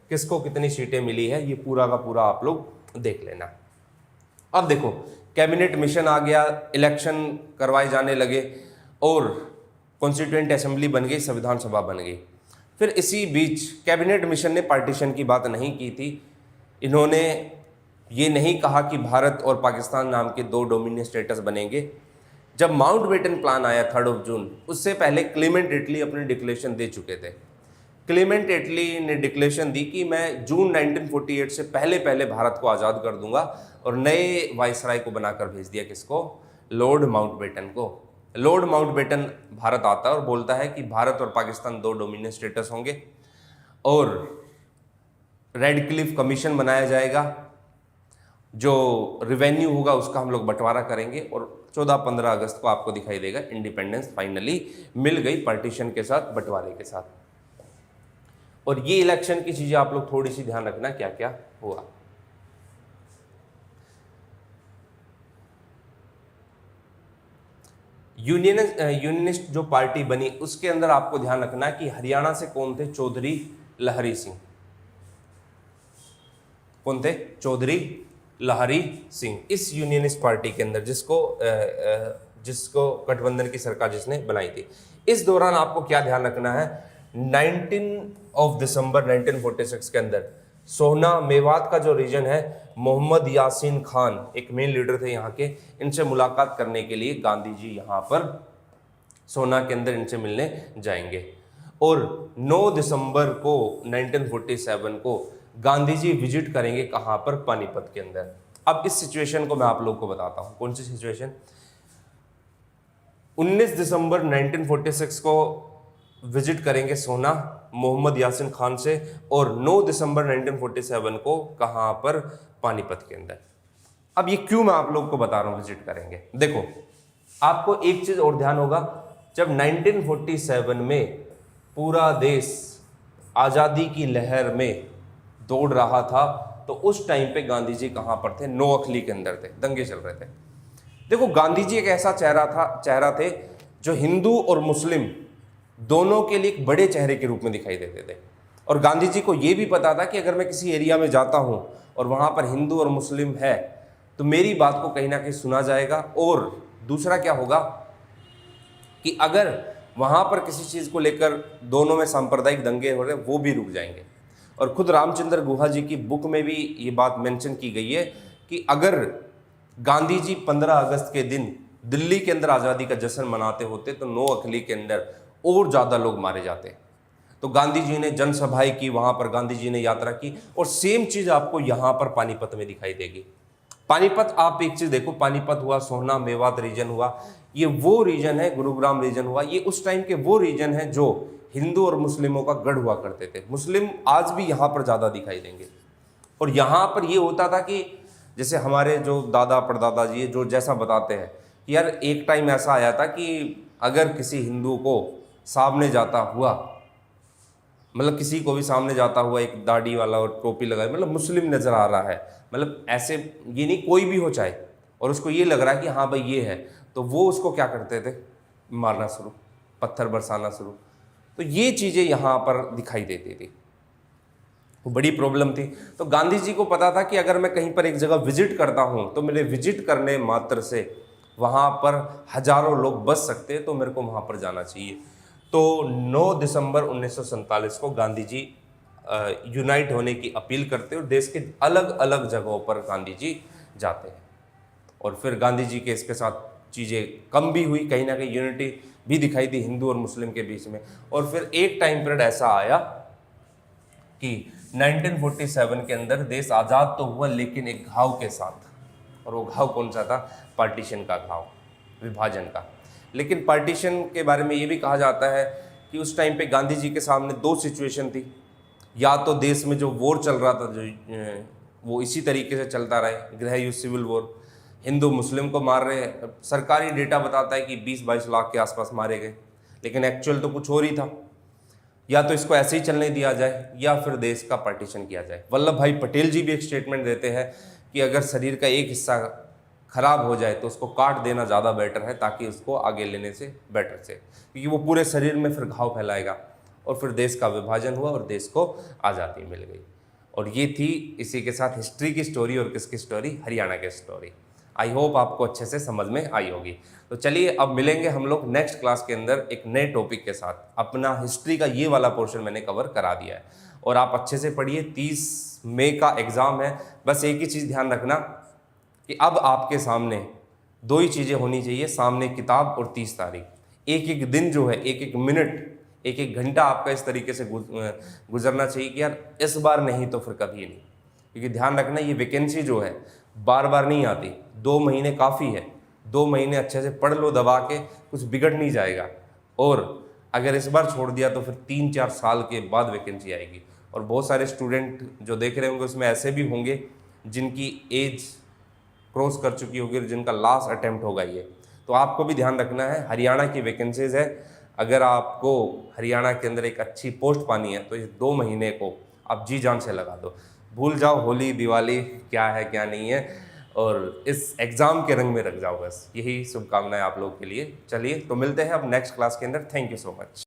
किसको कितनी सीटें मिली है, ये पूरा का पूरा आप लोग देख लेना। अब देखो कैबिनेट मिशन आ गया, इलेक्शन करवाए जाने लगे और कॉन्स्टिट्यूएंट असेंबली बन गई, संविधान सभा बन गई। फिर इसी बीच कैबिनेट मिशन ने पार्टीशन की बात नहीं की थी। इन्होंने ये नहीं कहा कि भारत और पाकिस्तान नाम के 2 डोमिनियन स्टेटस बनेंगे। जब माउंटबेटन प्लान आया 3 जून, उससे पहले क्लेमेंट एटली अपनी डिक्लेरेशन दे चुके थे। क्लेमेंट एटली ने डिक्लेरेशन दी कि मैं जून 1948 से पहले पहले भारत को आज़ाद कर दूंगा और नए वाइसराय को बनाकर भेज दिया, किसको, लॉर्ड माउंटबेटन को। लॉर्ड माउंटबेटन भारत आता है और बोलता है कि भारत और पाकिस्तान 2 डोमिनियन स्टेटस होंगे और रेडक्लिफ कमीशन बनाया जाएगा, जो रिवेन्यू होगा उसका हम लोग बंटवारा करेंगे। और 14-15 अगस्त को आपको दिखाई देगा इंडिपेंडेंस फाइनली मिल गई, पार्टीशन के साथ, बंटवारे के साथ। और ये इलेक्शन की चीजें आप लोग थोड़ी सी ध्यान रखना क्या क्या हुआ। यूनियनिस्ट जो पार्टी बनी उसके अंदर आपको ध्यान रखना कि हरियाणा से कौन थे, चौधरी लहरी सिंह। कौन थे, चौधरी लहरी सिंह। इस यूनियनिस्ट पार्टी के अंदर जिसको गठबंधन की सरकार जिसने बनाई थी। इस दौरान आपको क्या ध्यान रखना है, 19 दिसंबर 1946 के अंदर सोहना मेवात का जो रीजन है, मोहम्मद यासीन खान एक मेन लीडर थे यहाँ के, इनसे मुलाकात करने के लिए गांधी जी यहाँ पर सोहना के अंदर इनसे मिलने जाएंगे। और 9 दिसंबर को 1947 को गांधी जी विजिट करेंगे कहाँ पर, पानीपत के अंदर। अब इस सिचुएशन को मैं आप लोग को बताता हूँ, कौन सी सिचुएशन। 19 दिसंबर 1946 को विजिट करेंगे सोहना मोहम्मद यासिन खान से, और 9 दिसंबर 1947 को कहाँ पर, पानीपत के अंदर। अब ये क्यों मैं आप लोग को बता रहा हूँ विजिट करेंगे, देखो आपको एक चीज और ध्यान होगा, जब 1947 में पूरा देश आज़ादी की लहर में दौड़ रहा था, तो उस टाइम पे गांधी जी कहाँ पर थे, नोअखली के अंदर थे, दंगे चल रहे थे। देखो गांधी जी एक ऐसा चेहरा थे जो हिंदू और मुस्लिम दोनों के लिए एक बड़े चेहरे के रूप में दिखाई देते थे। और गांधी जी को यह भी पता था कि अगर मैं किसी एरिया में जाता हूं और वहां पर हिंदू और मुस्लिम है तो मेरी बात को कहीं ना कहीं सुना जाएगा, और दूसरा क्या होगा कि अगर वहां पर किसी चीज को लेकर दोनों में सांप्रदायिक दंगे हो रहे वो भी रुक जाएंगे। और खुद रामचंद्र गुहा जी की बुक में भी ये बात मेंशन की गई है कि अगर गांधी जी 15 अगस्त के दिन दिल्ली के अंदर आज़ादी का जश्न मनाते होते तो नोअखली के अंदर और ज़्यादा लोग मारे जाते। तो गांधी जी ने जनसभाएं की, वहाँ पर गांधी जी ने यात्रा की, और सेम चीज़ आपको यहाँ पर पानीपत में दिखाई देगी। पानीपत, आप एक चीज़ देखो, पानीपत हुआ, सोहना मेवात रीजन हुआ, ये वो रीजन है, गुरुग्राम रीजन हुआ, ये उस टाइम के वो रीजन है जो हिंदू और मुस्लिमों का गढ़ हुआ करते थे। मुस्लिम आज भी यहाँ पर ज़्यादा दिखाई देंगे। और यहाँ पर ये होता था कि जैसे हमारे जो दादा परदादा जी जो जैसा बताते हैं कि यार एक टाइम ऐसा आया था कि अगर किसी हिंदू को सामने जाता हुआ, मतलब किसी को भी सामने जाता हुआ एक दाढ़ी वाला और टोपी लगाए, मतलब मुस्लिम नज़र आ रहा है, मतलब ऐसे ये नहीं कोई भी हो चाहे, और उसको ये लग रहा है कि हाँ भाई ये है, तो वो उसको क्या करते थे, मारना शुरू, पत्थर बरसाना शुरू। तो ये चीज़ें यहाँ पर दिखाई देती थी, वो बड़ी प्रॉब्लम थी। तो गांधी जी को पता था कि अगर मैं कहीं पर एक जगह विजिट करता हूँ तो मेरे विजिट करने मात्र से वहाँ पर हजारों लोग बच सकते हैं, तो मेरे को वहाँ पर जाना चाहिए। तो 9 दिसंबर 1947 को गांधी जी यूनाइट होने की अपील करते हैं और देश के अलग अलग जगहों पर गांधी जी जाते हैं। और फिर गांधी जी के इसके साथ चीज़ें कम भी हुई, कहीं ना कहीं यूनिटी भी दिखाई दी हिंदू और मुस्लिम के बीच में। और फिर एक टाइम पीरियड ऐसा आया कि 1947 के अंदर देश आज़ाद तो हुआ लेकिन एक घाव के साथ, और वो घाव कौन सा था, पार्टीशन का घाव, विभाजन का। लेकिन पार्टीशन के बारे में ये भी कहा जाता है कि उस टाइम पे गांधी जी के सामने दो सिचुएशन थी, या तो देश में जो वॉर चल रहा था जो वो इसी तरीके से चलता रहे, गृह युद्ध, सिविल वॉर, हिंदू मुस्लिम को मार रहे हैं। सरकारी डेटा बताता है कि 20-22 लाख के आसपास मारे गए, लेकिन एक्चुअल तो कुछ और ही था। या तो इसको ऐसे ही चलने दिया जाए या फिर देश का पार्टीशन किया जाए। वल्लभ भाई पटेल जी भी एक स्टेटमेंट देते हैं कि अगर शरीर का एक हिस्सा खराब हो जाए तो उसको काट देना ज़्यादा बेटर है, ताकि उसको आगे लेने से बेटर से, क्योंकि वो पूरे शरीर में फिर घाव फैलाएगा। और फिर देश का विभाजन हुआ और देश को आज़ादी मिल गई। और ये थी इसी के साथ हिस्ट्री की स्टोरी, और किसकी स्टोरी, हरियाणा की स्टोरी। आई होप आपको अच्छे से समझ में आई होगी। तो चलिए अब मिलेंगे हम लोग नेक्स्ट क्लास के अंदर एक नए टॉपिक के साथ। अपना हिस्ट्री का ये वाला पोर्शन मैंने कवर करा दिया है, और आप अच्छे से पढ़िए। 30 मई का एग्ज़ाम है। बस एक ही चीज़ ध्यान रखना कि अब आपके सामने दो ही चीज़ें होनी चाहिए, सामने किताब और 30 तारीख। एक एक दिन जो है, एक एक मिनट, एक एक घंटा आपका इस तरीके से गुजरना चाहिए कि यार इस बार नहीं तो फिर कभी नहीं। क्योंकि ध्यान रखना ये वैकेंसी जो है बार बार नहीं आती, 2 महीने काफ़ी है। 2 महीने अच्छे से पढ़ लो दबा के, कुछ बिगड़ नहीं जाएगा। और अगर इस बार छोड़ दिया तो फिर 3-4 साल के बाद वैकेंसी आएगी। और बहुत सारे स्टूडेंट जो देख रहे होंगे उसमें ऐसे भी होंगे जिनकी एज क्रॉस कर चुकी होगी, जिनका लास्ट अटेम्प्ट होगा ये। तो आपको भी ध्यान रखना है, हरियाणा की वैकेंसीज है। अगर आपको हरियाणा के अंदर एक अच्छी पोस्ट पानी है तो इस 2 महीने को आप जी जान से लगा दो। भूल जाओ होली दिवाली क्या है क्या नहीं है, और इस एग्ज़ाम के रंग में रख जाओ। बस यही शुभकामनाएं आप लोग के लिए। चलिए तो मिलते हैं अब नेक्स्ट क्लास के अंदर। Thank you so much.